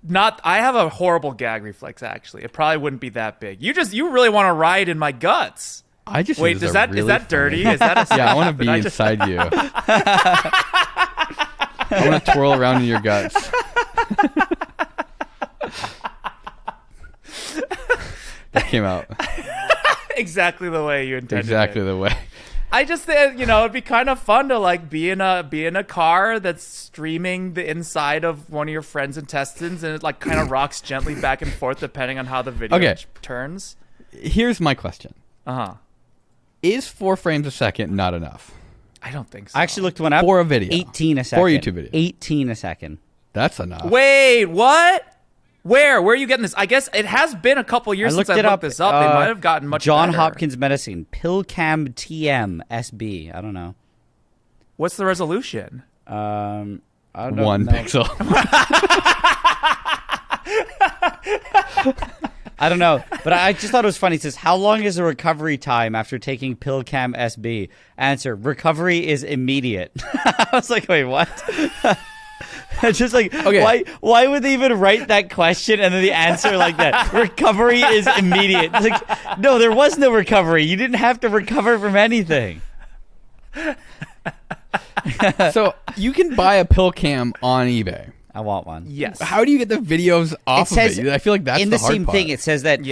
I have a horrible gag reflex. Actually, it probably wouldn't be that big. You really want to ride in my guts. I just wait. Is that dirty? Is that yeah? I want to be inside you. I want to twirl around in your guts. That came out exactly the way you intended. Exactly the way. I just think it'd be kind of fun to like be in a car that's streaming the inside of one of your friend's intestines, and it like kind of rocks gently back and forth depending on how the video turns. Here's my question. Is 4 frames a second not enough? I don't think so. I actually looked one up. For a video. 18 a second. For a YouTube video. 18 a second. That's enough. Wait, what? Where are you getting this? I guess it has been a couple years since I looked this up. They might have gotten much John better. Hopkins Medicine, PillCam TM SB. I don't know. What's the resolution? I don't know. 1 pixel. I don't know, but I just thought it was funny. It says, how long is the recovery time after taking PillCam SB? Answer, recovery is immediate. I was like, wait, what? It's just like, okay. Why would they even write that question and then the answer like that? Recovery is immediate. It's like, no, there was no recovery. You didn't have to recover from anything. So you can buy a pill cam on eBay. I want one. Yes. How do you get the videos off of it? I feel like that's in the the hard same part. thing. It says that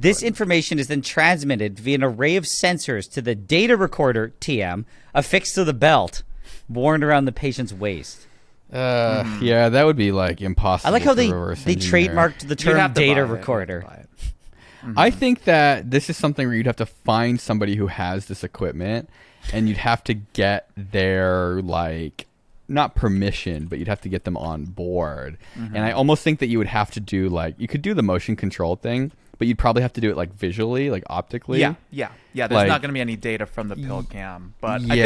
this information is then transmitted via an array of sensors to the data recorder TM affixed to the belt worn around the patient's waist. Yeah, that would be like impossible. I like how they engineer. trademarked the term data recorder. I think that this is something where you'd have to find somebody who has this equipment, and you'd have to get their like not permission, but you'd have to get them on board. And I almost think that you would have to do like you could do the motion control thing, but you'd probably have to do it like visually, like optically. Yeah. There's like, not going to be any data from the pill cam, but I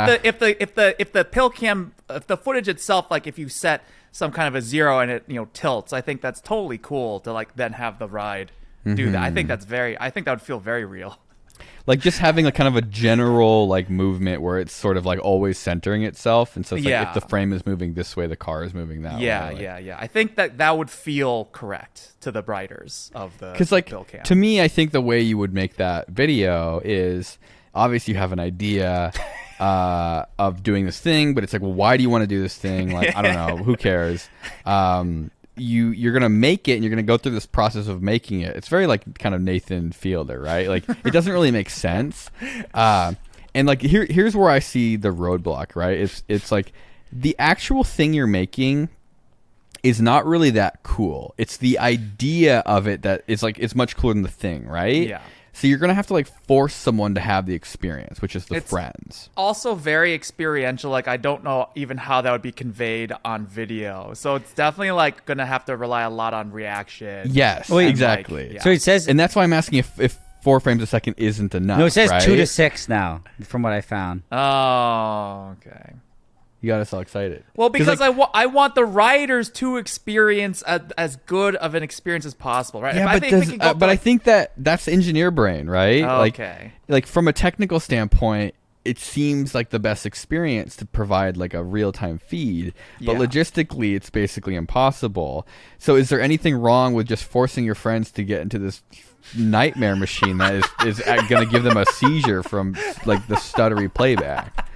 think if the pill cam, if the footage itself, like if you set some kind of a 0 and it tilts, I think that's totally cool to like then have the ride do that. I think that would feel very real. Like just having a kind of a general like movement where it's sort of like always centering itself, and so it's like if the frame is moving this way, the car is moving that way. Yeah. I think that would feel correct to the writers of the pill cam. To me, I think the way you would make that video is obviously you have an idea of doing this thing, but it's like, well, why do you want to do this thing? Like, I don't know, who cares? You're gonna make it, and you're gonna go through this process of making it. It's very like kind of Nathan Fielder, right? Like it doesn't really make sense. And like here's where I see the roadblock, right? It's like the actual thing you're making is not really that cool. It's the idea of it that is like it's much cooler than the thing, right? Yeah. So you're gonna have to like force someone to have the experience, which is the friends. Also very experiential. Like I don't know even how that would be conveyed on video. So it's definitely like gonna have to rely a lot on reaction. Yes, exactly. Like, So it says, and that's why I'm asking if 4 frames a second isn't enough. no, it says right? 2 to 6 now, from what I found. Oh, okay. You got us all excited. Well, because like, I want the writers to experience as good of an experience as possible, right? Yeah, I think that's engineer brain, right? Okay. Like from a technical standpoint, it seems like the best experience to provide like a real-time feed, but Yeah. logistically it's basically impossible. So is there anything wrong with just forcing your friends to get into this nightmare machine that is going to give them a seizure from like the stuttery playback?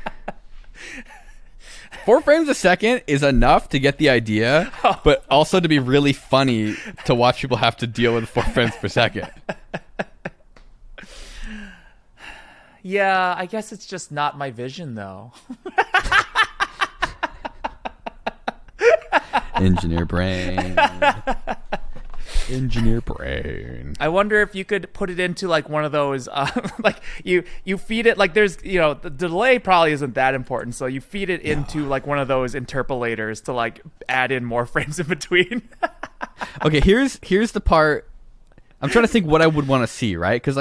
4 frames a second is enough to get the idea, but also to be really funny to watch people have to deal with 4 frames per second. Yeah, I guess it's just not my vision, though. Engineer brain. Engineer brain. I wonder if you could put it into like one of those, like you feed it like there's the delay probably isn't that important, so you feed it into like one of those interpolators to like add in more frames in between. Okay, here's the part. I'm trying to think what I would want to see, right? Because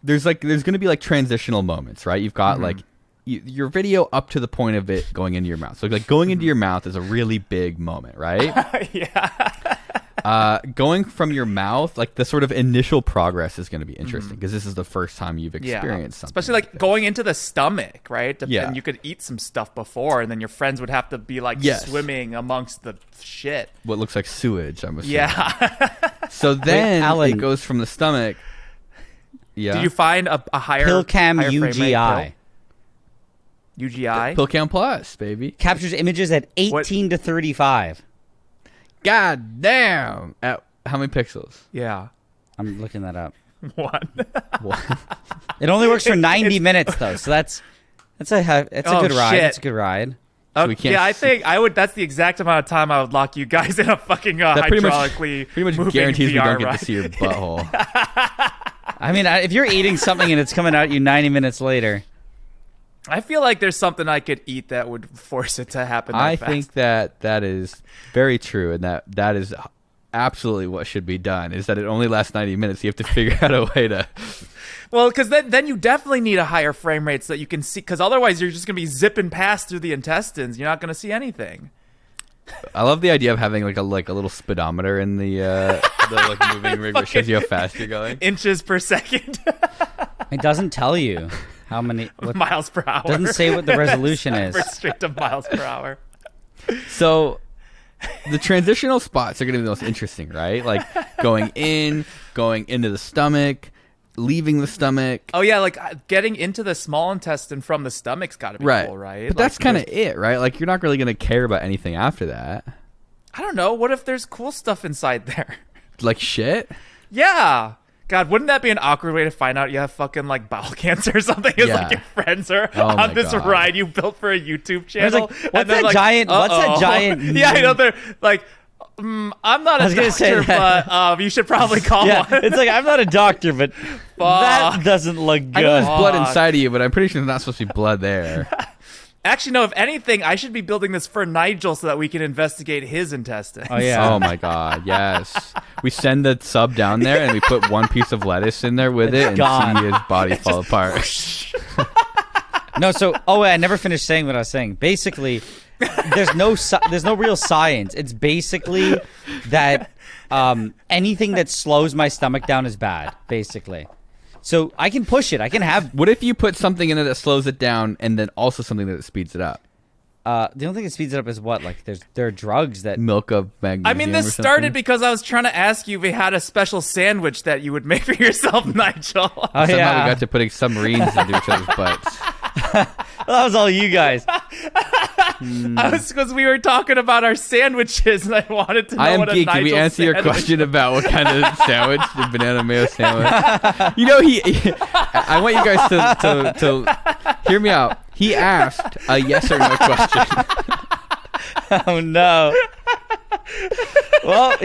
there's going to be like transitional moments, right? You've got like your video up to the point of it going into your mouth. So like going into your mouth is a really big moment, right? Yeah. Going from your mouth, like the sort of initial progress is going to be interesting because this is the first time you've experienced something. Especially like going into the stomach, right? Yeah. And you could eat some stuff before, and then your friends would have to be like swimming amongst the shit. What looks like sewage, I'm assuming. Yeah. So then Alan, it goes from the stomach. Yeah. Did you find a higher PillCam higher frame rate UGI pill? UGI? PillCam Plus, baby. captures images at 18 to 35. God damn. At how many pixels? Yeah. I'm looking that up. One. It only works for 90 minutes though, so that's a good ride. Shit. It's a good ride. So we can't Yeah, I see- think I would. That's the exact amount of time I would lock you guys in a fucking That pretty hydraulically much moving guarantees we VR don't get ride. to see your butthole. I mean, if you're eating something and it's coming out you 90 minutes later, I feel like there's something I could eat that would force it to happen. That I fast. think that is very true, and that is absolutely what should be done. Is that it only lasts 90 minutes? You have to figure out a way to. Well, because then you definitely need a higher frame rate so that you can see. Because otherwise, you're just gonna be zipping past through the intestines. You're not gonna see anything. I love the idea of having like a little speedometer in the like moving rig that shows you how fast you're going. Inches per second, it doesn't tell you how many. What, miles per hour. doesn't say what the resolution is. Restricted miles per hour. So the transitional spots are going to be the most interesting, right? Like going into the stomach, leaving the stomach. Oh yeah, like getting into the small intestine from the stomach's got to be Right. cool, right? But Like, that's kind of it, right? Like you're not really going to care about anything after that. I don't know. What if there's cool stuff inside there? Like shit. Yeah. God, wouldn't that be an awkward way to find out you have fucking like bowel cancer or something? Is Yeah. like your friends are Oh my on this God. ride you built for a YouTube I was channel. like, what's and they're that like, giant? What's that "Uh-oh." giant? Yeah, I know they're like, I'm not I a was gonna say doctor, that. but you should probably call Yeah, one. it's like I'm not a doctor, but that Fuck. doesn't look I know good. there's blood Fuck. inside of you, but I'm pretty sure there's not supposed to be blood there. Actually, no. If anything, I should be building this for Nigel so that we can investigate his intestines. Oh yeah. Oh my god, yes. We send the sub down there and we put one piece of lettuce in there with it and gone. see his body fall apart. No, so I never finished saying what I was saying. Basically, there's no real science. It's basically that anything that slows my stomach down is bad. Basically, so I can push it. I can have. What if you put something in it that slows it down and then also something that speeds it up? The only thing that speeds it up is what? Like there are drugs that. Milk of magnesium. I mean, or this something? started because I was trying to ask you if you had a special sandwich that you would make for yourself, Nigel. Oh Somehow yeah, we got to putting submarines into each other's butts. that was all you guys. Because we were talking about our sandwiches, and I wanted to know I am what a geek. Can Nigel we answer your sandwich- question about what kind of sandwich, the banana mayo sandwich? You know, I want you guys to hear me out. He asked a yes or no question. Oh no. Well,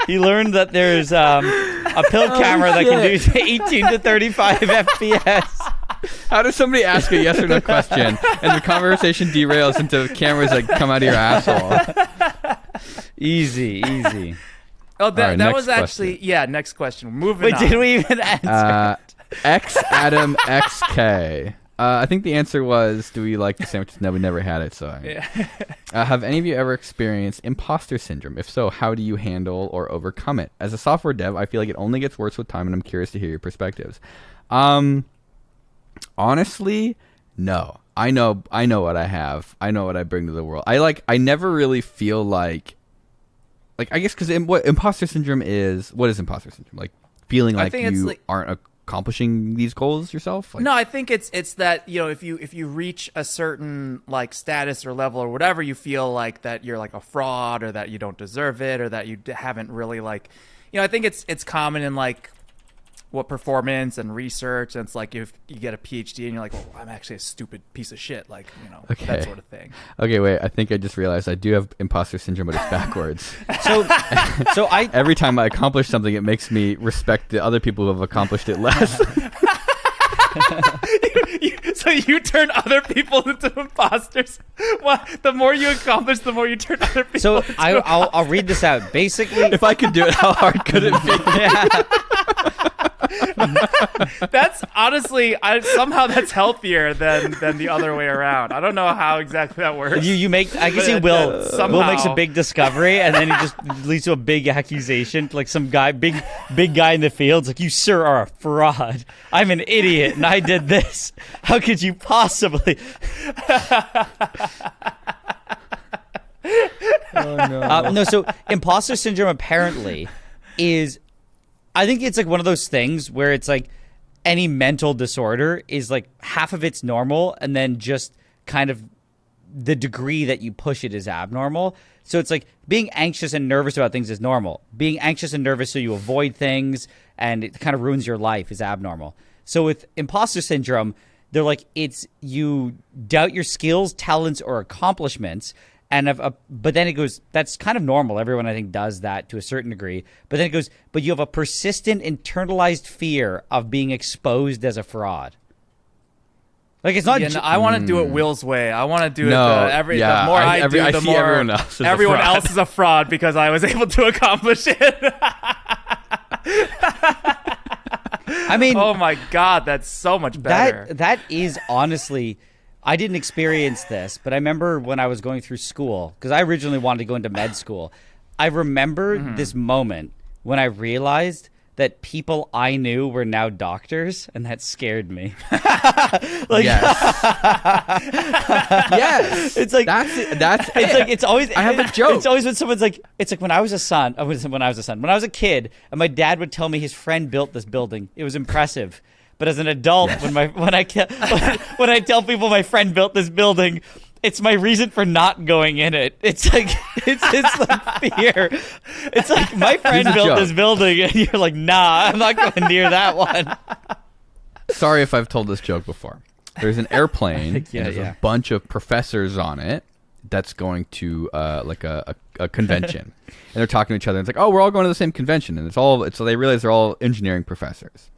he learned that there's a pill camera that can do 18 to 35 FPS. How does somebody ask a yes or no question and the conversation derails into cameras that come out of your asshole? Easy. Oh, that, All right, that next was actually next question. Moving Wait, on. did we even answer? X Adam XK. I think the answer was, do we like the sandwiches? No, we never had it. So, have any of you ever experienced imposter syndrome? If so, how do you handle or overcome it? As a software dev, I feel like it only gets worse with time, and I'm curious to hear your perspectives. Honestly, no, I know what I have. I know what I bring to the world. I never really feel like I guess because what imposter syndrome is, what is imposter syndrome? Like feeling like you aren't accomplishing these goals yourself? No, I think it's that, if you reach a certain like status or level or whatever, you feel like that you're like a fraud, or that you don't deserve it, or that you haven't really like, I think it's common in like what performance and research, and it's like if you get a PhD and you're like, well, I'm actually a stupid piece of shit, like, that sort of thing. Okay, wait, I think I just realized I do have imposter syndrome, but it's backwards. So every time I accomplish something, it makes me respect the other people who have accomplished it less. So you turn other people into imposters. Well, the more you accomplish, the more you turn other people. So into I'll read this out. Basically, if I could do it, how hard could it be? That's honestly, somehow that's healthier than the other way around. I don't know how exactly that works. You make, I guess Will makes a big discovery, and then he just leads to a big accusation, like some guy, big guy in the field. It's like, you sir are a fraud. I'm an idiot, and I did this. How could you possibly? Oh no. No, so imposter syndrome apparently is, I think it's like one of those things where it's like any mental disorder is like half of it's normal, and then just kind of the degree that you push it is abnormal. So it's like being anxious and nervous about things is normal. Being anxious and nervous so you avoid things and it kind of ruins your life is abnormal. So with imposter syndrome, they're like, it's you doubt your skills, talents, or accomplishments. But then it goes, that's kind of normal. Everyone, I think, does that to a certain degree. But then it goes, but you have a persistent internalized fear of being exposed as a fraud. Like, it's not. I want to do it Will's way. I want to do it. The more I do, the more everyone else is a fraud because I was able to accomplish it. I mean, oh my God, that's so much better. That is honestly. I didn't experience this, but I remember when I was going through school, because I originally wanted to go into med school. I remember this moment when I realized that people I knew were now doctors, and that scared me. Like, yes. Yes. It's like that's it's like it's always. I have a joke. It's always when someone's like, it's like when I was a kid, and my dad would tell me his friend built this building. It was impressive. But as an adult, when I tell people my friend built this building, it's my reason for not going in it. It's like it's like fear. It's like, my friend built this building, and you're like, nah, I'm not going near that one. Sorry if I've told this joke before. There's an airplane. And there's a bunch of professors on it that's going to like a convention, and they're talking to each other. And it's like, oh, we're all going to the same convention, and so they realize they're all engineering professors.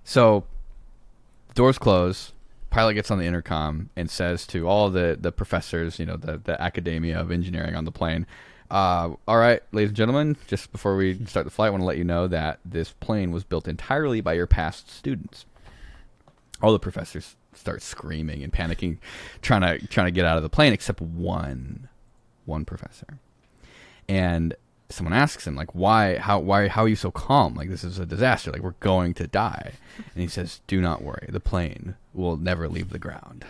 So doors close, pilot gets on the intercom and says to all the professors, the academia of engineering on the plane, all right, ladies and gentlemen, just before we start the flight, I want to let you know that this plane was built entirely by your past students. All the professors start screaming and panicking, trying to get out of the plane, except one professor. And someone asks him, like, how are you so calm? Like, this is a disaster. Like, we're going to die. And he says, do not worry. The plane will never leave the ground.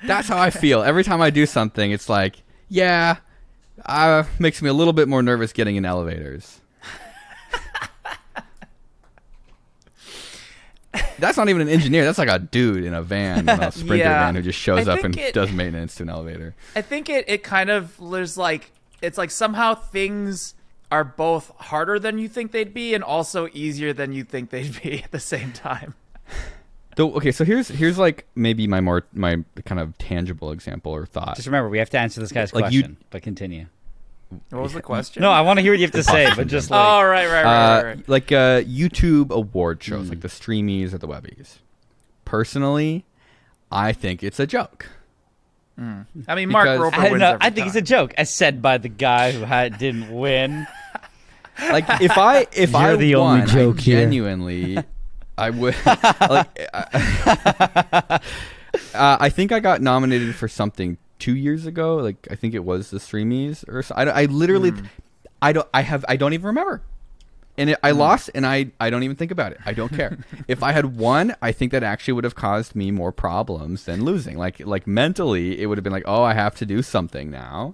That's how I feel. Every time I do something, it's like, makes me a little bit more nervous getting in elevators. That's not even an engineer. That's like a dude in a van, a Sprinter van, who just shows up and does maintenance to an elevator. I think it kind of, there's like, it's like somehow things are both harder than you think they'd be and also easier than you think they'd be at the same time. Okay, so here's like maybe my kind of tangible example or thought. Just remember, we have to answer this guy's question, but continue. What was the question? No, I want to hear what you have to say, but just like... Oh, right. Like YouTube award shows, like the Streamies or the Webbies. Personally, I think it's a joke. I mean, Mark Roper wins every I think it's a joke, as said by the guy who didn't win. Like, if I the won, only joke genuinely, I would... I think I got nominated for something 2 years ago. Like, I think it was the Streamies or so. I literally I don't even remember. And I lost, and I don't even think about it. I don't care. If I had won, I think that actually would have caused me more problems than losing. Like mentally, it would have been like, oh, I have to do something now.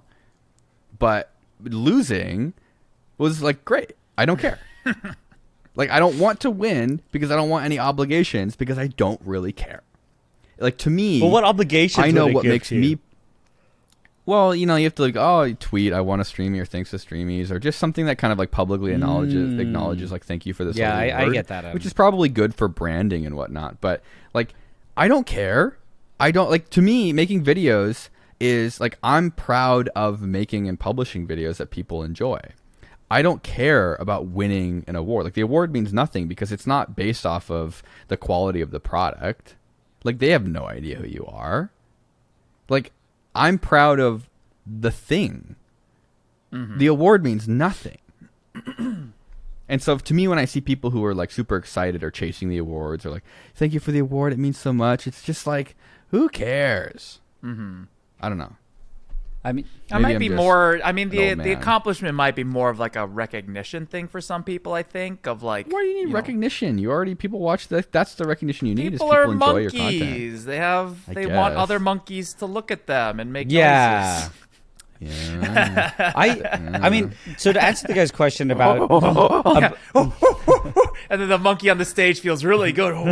But losing was like, great. I don't care. Like, I don't want to win because I don't want any obligations because I don't really care. Like, to me, Well, what obligations? I know would it what give makes you? me. Well, you have to like, oh, tweet, I want to stream your thanks to streamies, or just something that kind of like publicly acknowledges like, thank you for this. Yeah, lovely I award, get that. which is probably good for branding and whatnot. But like, I don't care. I don't like. To me, making videos is like, I'm proud of making and publishing videos that people enjoy. I don't care about winning an award. Like, the award means nothing because it's not based off of the quality of the product. Like, they have no idea who you are. Like, I'm proud of the thing. The award means nothing. And so to me, when I see people who are like super excited or chasing the awards or like, thank you for the award, it means so much, it's just like, who cares? I don't know. I mean, That Maybe might I'm be just more. I mean, an old the man. accomplishment might be more of like a recognition thing for some people. I think of like. Why do you need recognition? You already, people watch that. That's the recognition you need. People is are people enjoy your content. monkeys. They want guess. other monkeys to look at them and make yeah. noises. Yeah. I mean, so to answer the guy's question about And then the monkey on the stage feels really good. I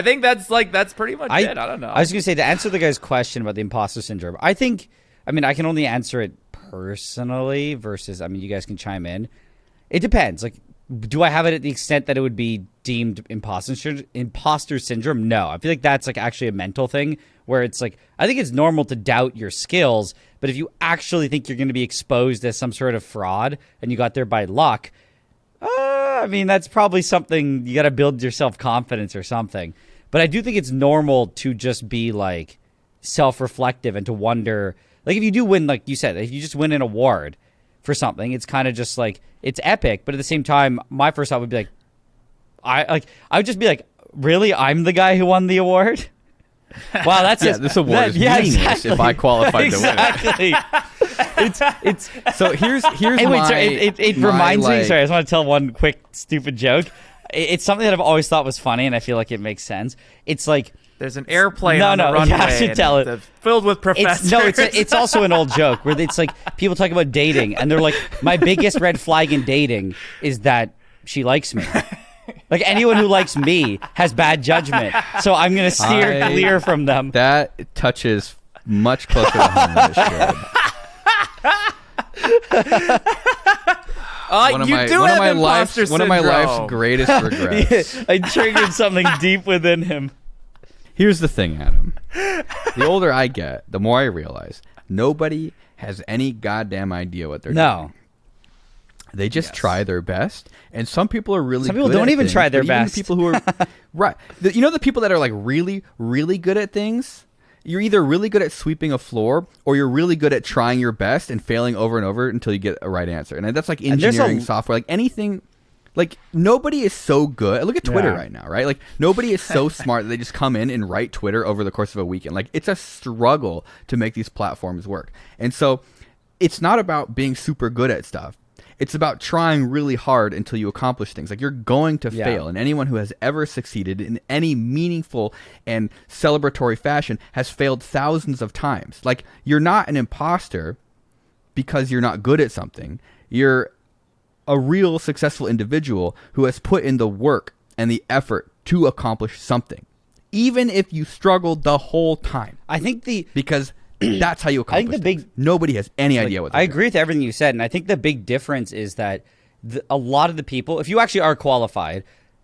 think that's pretty much it. I don't know. I was gonna say, to answer the guy's question about the imposter syndrome, I can only answer it personally versus, you guys can chime in. It depends. Like, do I have it at the extent that it would be deemed imposter syndrome? No. I feel like that's like actually a mental thing where it's like, I think it's normal to doubt your skills, but if you actually think you're going to be exposed as some sort of fraud and you got there by luck, that's probably something you got to build your self-confidence or something. But I do think it's normal to just be like self-reflective and to wonder, like, if you do win, like you said, if you just win an award for something, it's kind of just like, it's epic. But at the same time, my first thought would be like, I would just be like, really? I'm the guy who won the award? Wow, that's this award is meaningless exactly. if I qualified exactly. It's So here's Hey, my. wait, sorry, it my, reminds me. like- Sorry, I just want to tell one quick stupid joke. It's something that I've always thought was funny, and I feel like it makes sense. It's like, There's an airplane No, on the no, runway. you have to and tell it. it's filled with professors. it's also an old joke where it's like people talk about dating, and they're like, my biggest red flag in dating is that she likes me. Like, anyone who likes me has bad judgment, so I'm gonna steer clear from them. That touches much closer to home than it should. One of my life's greatest regrets. I triggered something deep within him. Here's the thing, Adam. The older I get, the more I realize nobody has any goddamn idea what they're doing. No. They just try their best, and some people are really. Some people good don't at even things, try their but even best. the people who are right, the people that are like really, really good at things. You're either really good at sweeping a floor, or you're really good at trying your best and failing over and over until you get a right answer. And that's like engineering software, like anything. Like, nobody is so good. Look at Twitter right now, right? Like, nobody is so smart that they just come in and write Twitter over the course of a weekend. Like, it's a struggle to make these platforms work. And so it's not about being super good at stuff. It's about trying really hard until you accomplish things. Like, you're going to fail. And anyone who has ever succeeded in any meaningful and celebratory fashion has failed thousands of times. Like, you're not an imposter because you're not good at something. You're a real successful individual who has put in the work and the effort to accomplish something, even if you struggled the whole time. I think because that's how you accomplish things. Nobody has any idea what they're I doing. agree with everything you said, and I think the big difference is that a lot of the people, if you actually are qualified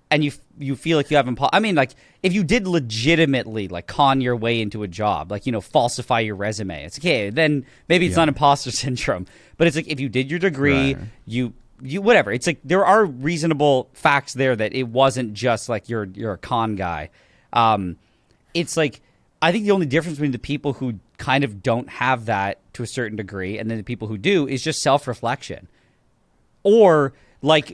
and you feel like you haven't, like, if you did legitimately like con your way into a job, like, falsify your resume, it's okay, then maybe it's not imposter syndrome. But it's like, if you did your degree, you whatever, it's like there are reasonable facts there that it wasn't just like you're a con guy. It's like, I think the only difference between the people who kind of don't have that to a certain degree and then the people who do is just self-reflection. Or like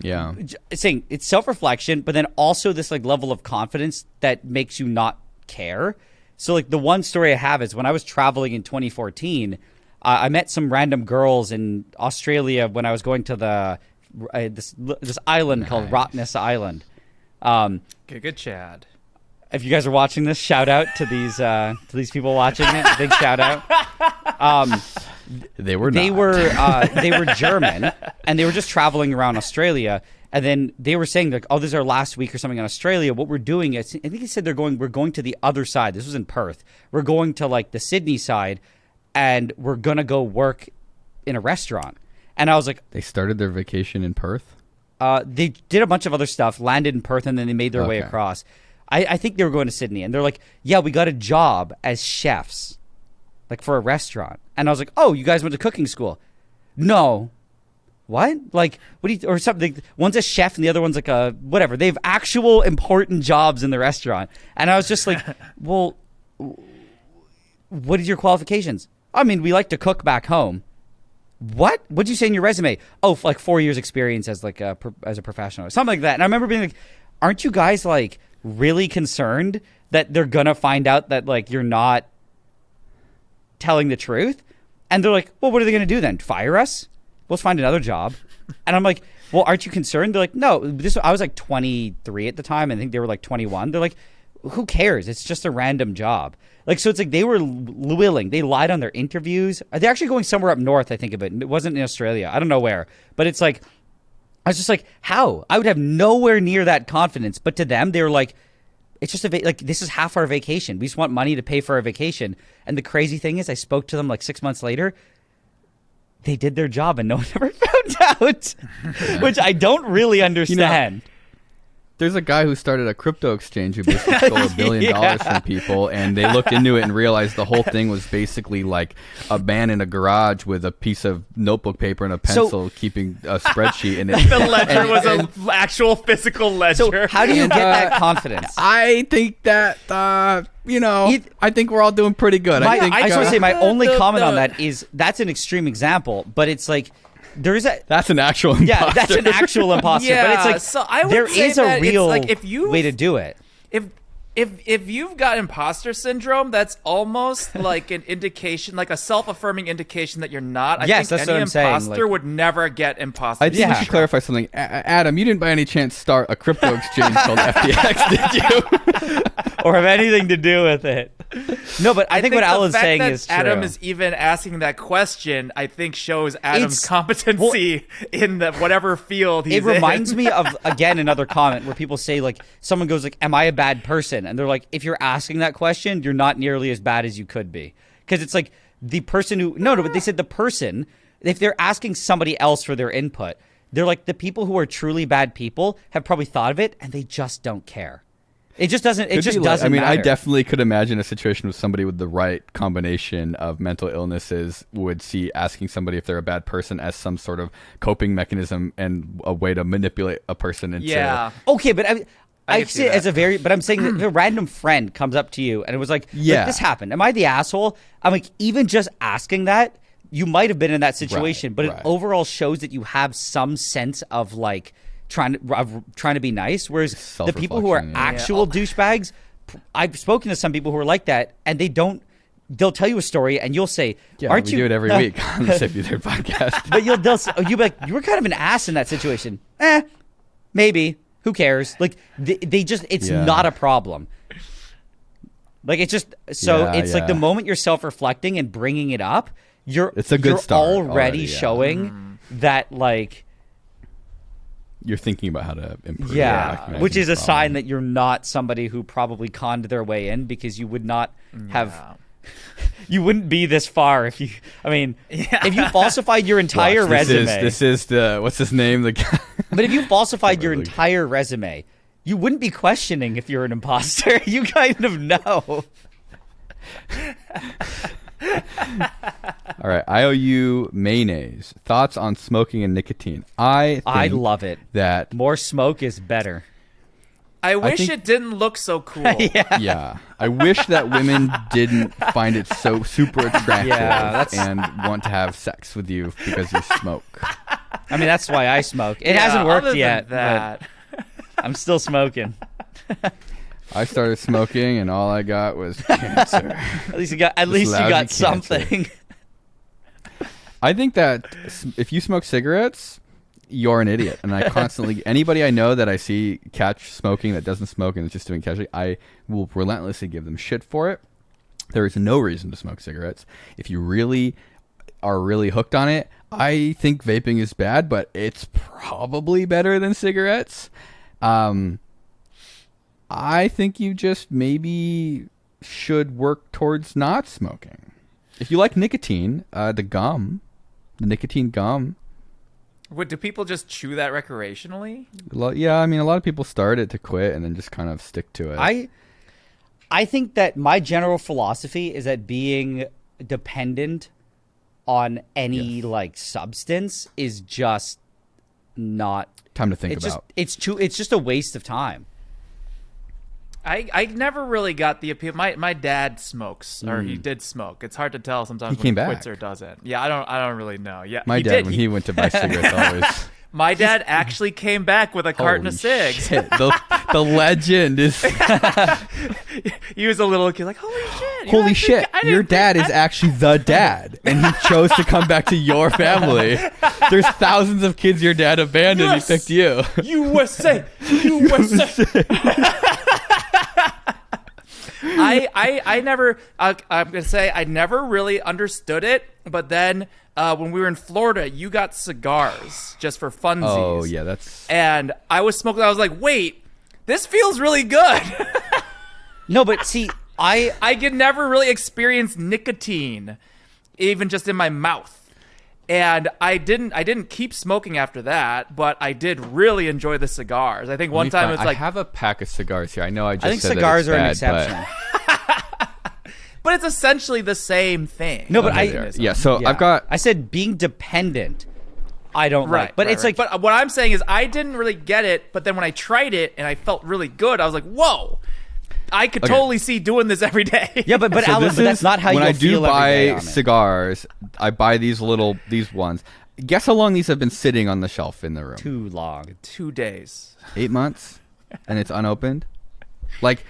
saying it's self-reflection, but then also this like level of confidence that makes you not care. So like the one story I have is when I was traveling in 2014, I met some random girls in Australia when I was going to the this island called Rottnest Island. Good Chad. If you guys are watching this, shout out to these people watching it. Big shout out. They were They not. were German, and they were just traveling around Australia. And then they were saying like, "Oh, this is our last week or something in Australia. What we're doing is, I think he said we're going to the other side. This was in Perth. We're going to like the Sydney side, and we're gonna go work in a restaurant." And I was like, They started their vacation in Perth. they did a bunch of other stuff, landed in Perth, and then they made their way Okay. across. I think they were going to Sydney, and they're like, "Yeah, we got a job as chefs, like for a restaurant." And I was like, "Oh, you guys went to cooking school?" No. What? Like, what do you, or something? One's a chef and the other one's like a whatever. They have actual important jobs in the restaurant. And I was just like, well, what is your qualifications? I mean, we like to cook back home. What? What'd you say in your resume? Oh, like 4 years experience as like as a professional or something like that. And I remember being like, aren't you guys like really concerned that they're gonna find out that like you're not telling the truth? And they're like, well, what are they gonna do then? Fire us? Let's find another job. And I'm like, well, aren't you concerned? They're like, no. I was like 23 at the time. I think they were like 21. They're like, who cares? It's just a random job. Like, so it's like they were willing. They lied on their interviews. They're actually going somewhere up north, I think of it. It wasn't in Australia. I don't know where. But it's like, I was just like, how? I would have nowhere near that confidence. But to them, they were like, it's just like, this is half our vacation. We just want money to pay for our vacation. And the crazy thing is, I spoke to them like 6 months later. They did their job and no one ever found out, which I don't really understand. There's a guy who started a crypto exchange who basically stole $1 billion from people, and they looked into it and realized the whole thing was basically like a man in a garage with a piece of notebook paper and a pencil keeping a spreadsheet. And The ledger was an actual physical ledger. So how do you get that confidence? I think that, I think we're all doing pretty good. I just want to say my only the- comment on the- that is that's an extreme example, but it's like there's a that's an actual imposter. yeah, that's an actual imposter. Yeah, but it's like so I would there say is a that it's real like if you've- way to do it. If you've got imposter syndrome, that's almost like an indication, like a self-affirming indication that you're not. I Yes, think that's any what I'm saying, imposter like- would never get imposter I think Yeah. we should clarify something. Adam, you didn't by any chance start a crypto exchange called FTX, did you? Or have anything to do with it. No, but I think what the Alan's fact saying that is true. Adam is even asking that question, I think shows Adam's It's- competency in the whatever field he's It reminds me of, again, another comment where people say, like, someone goes, like, am I a bad person? And they're like, if you're asking that question, you're not nearly as bad as you could be. Because it's like the person who, no, but they said the person, if they're asking somebody else for their input, they're like, the people who are truly bad people have probably thought of it and they just don't care. It just doesn't, it Could just be like- doesn't I mean, matter. I definitely could imagine a situation with somebody with the right combination of mental illnesses would see asking somebody if they're a bad person as some sort of coping mechanism and a way to manipulate a person into Yeah. Okay, but I can see see it that. as a very, but I'm saying that if a random friend comes up to you and it was like, Yeah. this happened. Am I the asshole? I'm like, even just asking that, you might have been in that situation, but right. it overall shows that you have some sense of like trying to be nice. Whereas the people who are Self-reflection, yeah. actual douchebags, I've spoken to some people who are like that, and they'll tell you a story, and you'll say, Yeah, "Aren't we you?" do it every week on the Safety Third podcast. But you'll be like, you were kind of an ass in that situation. Maybe. Who cares? Like they just, it's Yeah. not a problem. Like it's just so Yeah, it's like the yeah. moment you're self-reflecting and bringing it up, It's a good you're start already already, yeah. showing that like You're thinking about how to improve. yeah, recognizing which is the a sign problem. that you're not somebody who probably conned their way in because you would not have. You wouldn't be this far if you. I mean, if you falsified your entire Watch, resume. This is the what's his name? The guy. But if you falsified your Totally. entire resume, you wouldn't be questioning if you're an imposter. You kind of know. All right, IOU mayonnaise. Thoughts on smoking and nicotine? I I think love it. that. More smoke is better. I wish think- it didn't look so cool. Yeah, I wish that women didn't find it so super attractive Yeah, that's- and want to have sex with you because you smoke. I mean, that's why I smoke. It Yeah, hasn't worked other than yet, that. but I'm still smoking. I started smoking and all I got was cancer. At least you got lousy cancer. something. I think that if you smoke cigarettes, you're an idiot. And I constantly, anybody I know that I see catch smoking that doesn't smoke and is just doing casually, I will relentlessly give them shit for it. There is no reason to smoke cigarettes. If you really are really hooked on it, I think vaping is bad, but it's probably better than cigarettes. I think you just maybe should work towards not smoking. If you like nicotine, the nicotine gum. What, do people just chew that recreationally? Yeah, I mean, a lot of people start it to quit and then just kind of stick to it. I think that my general philosophy is that being dependent on any like substance is just not time to think about. It's just a waste of time. I never really got the appeal. My dad smokes, or he did smoke. It's hard to tell sometimes when he quits or doesn't. Yeah, I don't really know. Yeah, my dad when he went to buy cigarettes always. My dad actually came back with a carton of cigs. Shit. The legend is. He was a little kid, like, holy shit! Holy shit! Your dad is actually the dad, and he chose to come back to your family. There's thousands of kids your dad abandoned. Yes! He picked you. USA. I never. I'm gonna say I never really understood it, but then when we were in Florida, you got cigars just for funsies. Oh yeah, that's. And I was smoking. I was like, wait, this feels really good. No, but see, I could never really experience nicotine, even just in my mouth. And I didn't keep smoking after that, but I did really enjoy the cigars. I think one time it's like, I have a pack of cigars here. I know I think said cigars that are it's an bad, exception. but it's essentially the same thing. No, but I've got. I said being dependent. I don't like, but it's like. But what I'm saying is, I didn't really get it. But then when I tried it and I felt really good, I was like, whoa. I could totally see doing this every day. Yeah, but so Alan, but that's not how you feel every day. When I do buy on cigars, I buy these ones. Guess how long these have been sitting on the shelf in the room? Too long. 2 days. 8 months, and it's unopened. Like,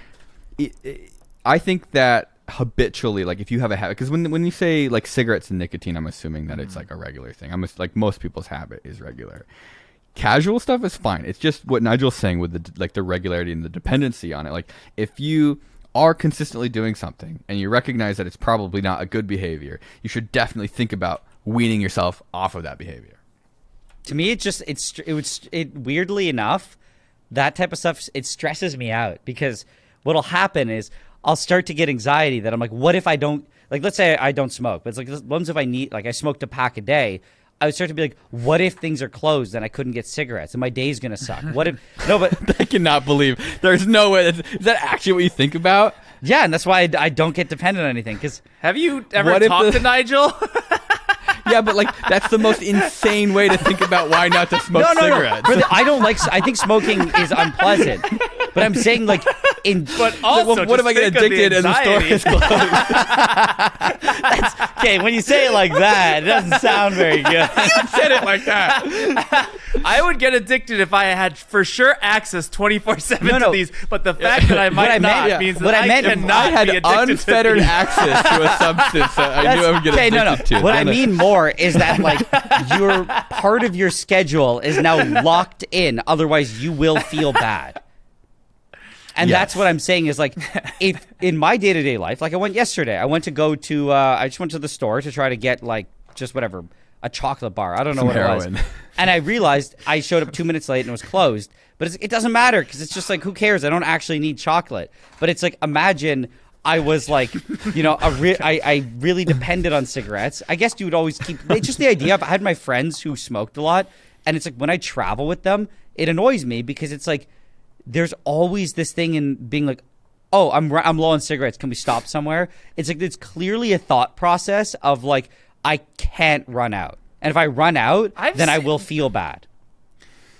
I think that habitually, like if you have a habit, because when you say like cigarettes and nicotine, I'm assuming that it's like a regular thing. Like most people's habit is regular. Casual stuff is fine. It's just what Nigel's saying with the regularity and the dependency on it. Like if you are consistently doing something and you recognize that it's probably not a good behavior, you should definitely think about weaning yourself off of that behavior. To me, it weirdly enough, that type of stuff, it stresses me out because what'll happen is I'll start to get anxiety that I'm like, what if I don't, like, let's say I don't smoke, but it's like, what if I need, like I smoked a pack a day, I would start to be like, what if things are closed and I couldn't get cigarettes and my day's going to suck? What if, no, but I cannot believe there's no way. Is that actually what you think about? Yeah. And that's why I don't get dependent on anything. Cause have you ever talked to Nigel? Yeah, but like that's the most insane way to think about why not to smoke cigarettes. No. I think smoking is unpleasant. But I'm saying like but also what if I get addicted and the store is closed? Okay, when you say it like that, it doesn't sound very good. You said it like that. I would get addicted if I had for sure access 24/7 to these, but the fact that I might not means that I cannot I had be addicted unfettered to access to a substance that I knew I would get addicted to. What I mean more is that like your part of your schedule is now locked in, otherwise you will feel bad. And that's what I'm saying is like, if in my day-to-day life, like I went yesterday, I just went to the store to try to get like just whatever, a chocolate bar. I don't know what heroin. It was. And I realized I showed up 2 minutes late and it was closed. But it doesn't matter because it's just like, who cares? I don't actually need chocolate. But it's like, imagine I was like, you know, I really depended on cigarettes. I guess you would always keep, it's just the idea of, I had my friends who smoked a lot. And it's like, when I travel with them, it annoys me because it's like, there's always this thing in being like, oh, I'm low on cigarettes. Can we stop somewhere? It's like, it's clearly a thought process of like, I can't run out. And if I run out, then I will feel bad.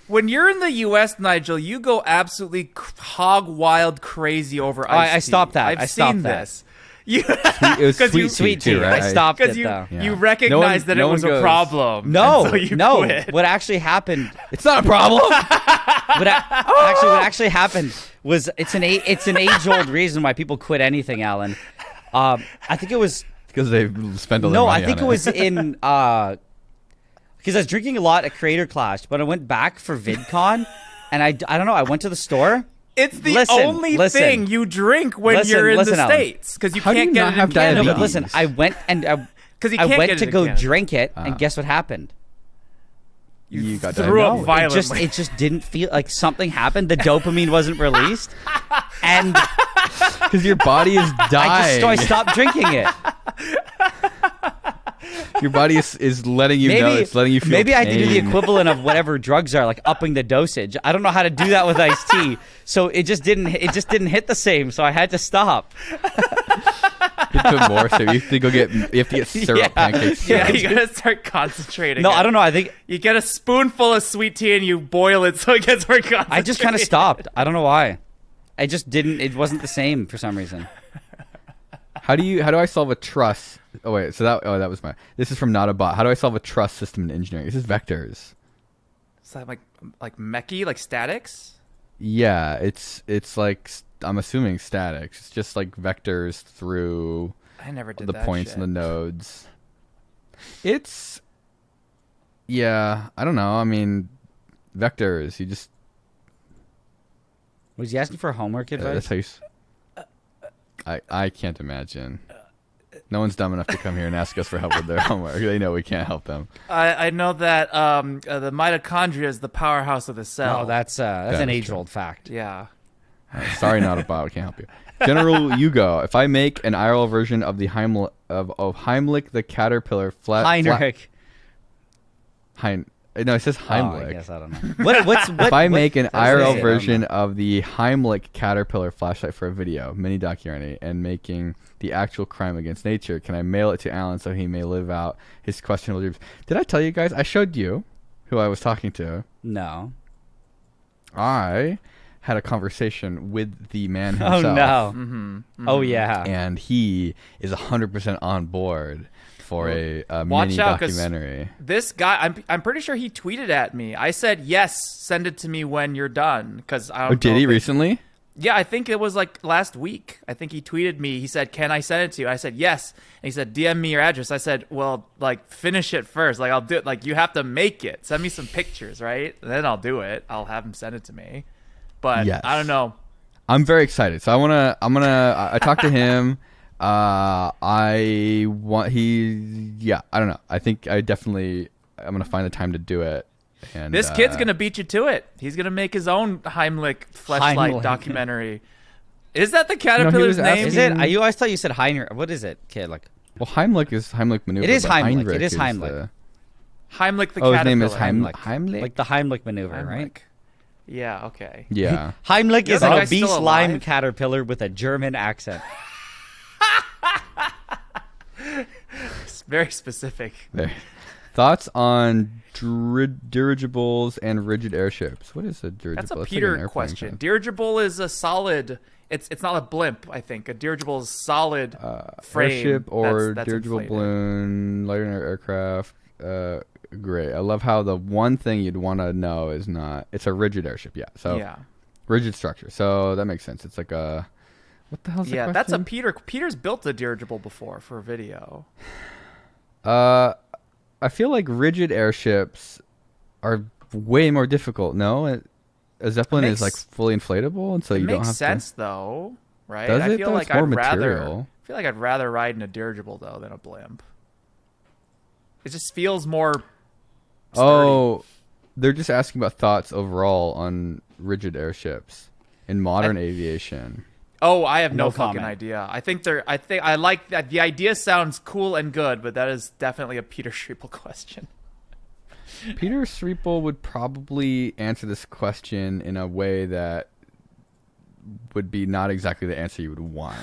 When you're in the U.S., Nigel, you go absolutely hog wild crazy over iced tea. I stopped that. I've seen this. It was sweet tea, right? I stopped it though. You recognized that it was a problem. No. Quit. What actually happened? It's not a problem. What actually happened was it's an age-old reason why people quit anything, Alan. I think it was because they spent all their No, money I think on it was in because I was drinking a lot at Creator Clash, but I went back for VidCon, and I don't know. I went to the store. It's the Listen, only listen. thing you drink when Listen, you're in listen, the Alan. States because you How do can't you get not it have in Canada. No, but diabetes? listen, I went and Because you I can't went get to it in go Canada. drink it, and guess what happened? You got threw up diabetes. violently. It just didn't feel like something happened. The dopamine wasn't released, and Because your body is dying. I stopped drinking it. Your body is letting you know. It's letting you feel Maybe I had to do the pain. equivalent of whatever drugs are, like upping the dosage. I don't know how to do that with iced tea, so it just didn't hit the same. So I had to stop. You have to put more, so you have to go get. You have to get syrup Yeah. pancakes. Yeah, syrup. you gotta start concentrating. No, it. I don't know. I think You get a spoonful of sweet tea and you boil it so it gets more concentrated. I just kind of stopped. I don't know why. I just didn't. It wasn't the same for some reason. How do I solve a truss? Oh wait, so that was my. This is from Not a Bot. How do I solve a truss system in engineering? This is vectors. Is that like mechy, like statics? Yeah, it's like I'm assuming statics. It's just like vectors through I never did the that points shit. and the nodes. It's yeah, I don't know. I mean, vectors. You just Was he asking for homework advice? that's how you. I can't imagine. No one's dumb enough to come here and ask us for help with their homework. They know we can't help them. I know that the mitochondria is the powerhouse of the cell. No, that's an is true. age-old fact. yeah. Sorry, Not a Bot. We can't help you. General Hugo, if I make an IRL version of the Heimlich the caterpillar Heinrich. No, it says Oh, I Heimlich. guess I don't know. What? If I make an what IRL is it? version of the Heimlich caterpillar flashlight for a video, mini documentary, and making the actual crime against nature, can I mail it to Alan so he may live out his questionable dreams? Did I tell you guys? I showed you who I was talking to. No. I had a conversation with the man Oh himself. no. Mm-hmm. Oh yeah. And he is 100% on board for a watch mini out, 'cause documentary. This guy, I'm pretty sure he tweeted at me. I said, yes, send it to me when you're done. Because I don't Oh, did know he if it- recently? Yeah, I think it was like last week. I think he tweeted me. He said, can I send it to you? I said, yes. And he said, DM me your address. I said, well, like, finish it first. Like, I'll do it. Like, you have to make it. Send me some pictures, right? And then I'll do it. I'll have him send it to me. But Yes. I don't know. I'm very excited. So I talked to him. I don't know. I think I'm going to find the time to do it. And This kid's going to beat you to it. He's going to make his own Heimlich fleshlight Heimlich. documentary. Is that the caterpillar's was name? asking- Is it? I always thought you said Heinrich. What is it, kid? Like Well, Heimlich is Heimlich maneuver. It is but Heimlich. Heinrich It is the- Heimlich. Heimlich the Oh, his caterpillar. name is Heimlich. Heimlich? Like the Heimlich maneuver, Heimlich. right? Yeah, okay. Yeah. Heimlich You is know an that guy's obese still lime alive? caterpillar with a German accent. It's very specific. There. Thoughts on dirigibles and rigid airships? What is a dirigible? That's a like an Peter airplane question. kind Dirigible is a solid. It's not a blimp. I think a dirigible is solid frame. Airship or that's dirigible inflated. balloon, lighter than aircraft. Great. I love how the one thing you'd want to know is not. It's a rigid airship. Yeah. So Yeah, rigid structure. So that makes sense. It's like a. What the hell's the yeah. That's a question? Peter. Peter's built a dirigible before for a video. I feel like rigid airships are way more difficult. No, a Zeppelin It is like makes- fully inflatable, and so It you don't makes have sense though, right? Does I it, feel though? like It's more I'd material. I feel like I'd rather ride in a dirigible though than a blimp. It just feels more. to. Sturdy. Oh, they're just asking about thoughts overall on rigid airships in modern aviation. Oh, I have no, No fucking comment. idea. I think I like that. The idea sounds cool and good, but that is definitely a Peter Schriepel question. Peter Sriepel would probably answer this question in a way that would be not exactly the answer you would want.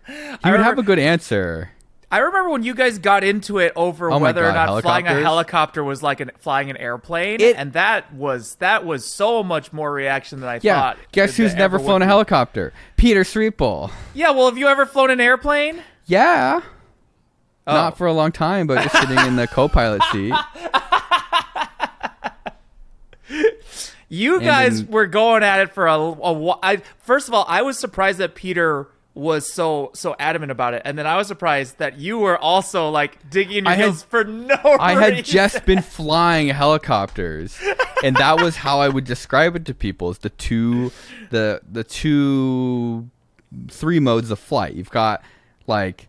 He would have a good answer. I remember when you guys got into it over Oh my whether or God, not flying a helicopters? helicopter was like flying an airplane, It- and that was so much more reaction than I Yeah. thought. Guess there who's never ever flown would a be. helicopter? Peter Sriepel. Yeah, well, have you ever flown an airplane? Yeah. Oh. Not for a long time, but just sitting in the co-pilot seat. You And guys then- were going at it for a while. First of all, I was surprised that Peter was so adamant about it, and then I was surprised that you were also like digging in your heels for no reason. I had just been flying helicopters, and that was how I would describe it to people: is the three modes of flight. You've got like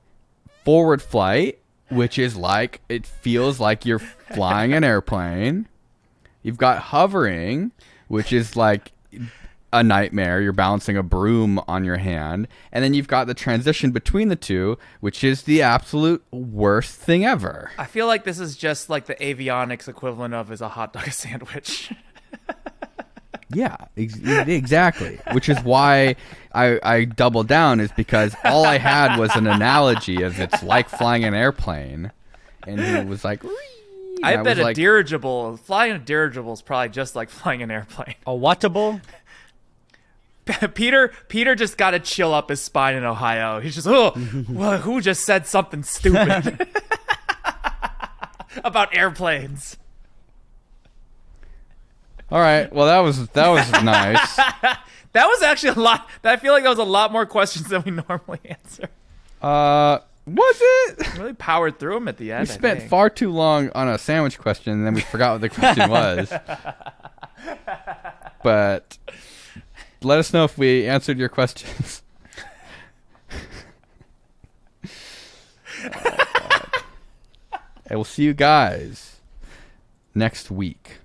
forward flight, which is like it feels like you're flying an airplane. You've got hovering, which is like a nightmare. You're balancing a broom on your hand. And then you've got the transition between the two, which is the absolute worst thing ever. I feel like this is just like the avionics equivalent of is a hot dog sandwich. Yeah, exactly. Which is why I doubled down, is because all I had was an analogy of it's like flying an airplane. And he was like, "Whee!" I bet a like, dirigible, flying a dirigible is probably just like flying an airplane. A whatable? Peter just got to chill up his spine in Ohio. He's just, well, who just said something stupid about airplanes? All right. Well, that was nice. That was actually a lot. I feel like that was a lot more questions than we normally answer. Was it? Really powered through them at the end. We spent far too long on a sandwich question, and then we forgot what the question was. But let us know if we answered your questions. And we'll see you guys next week.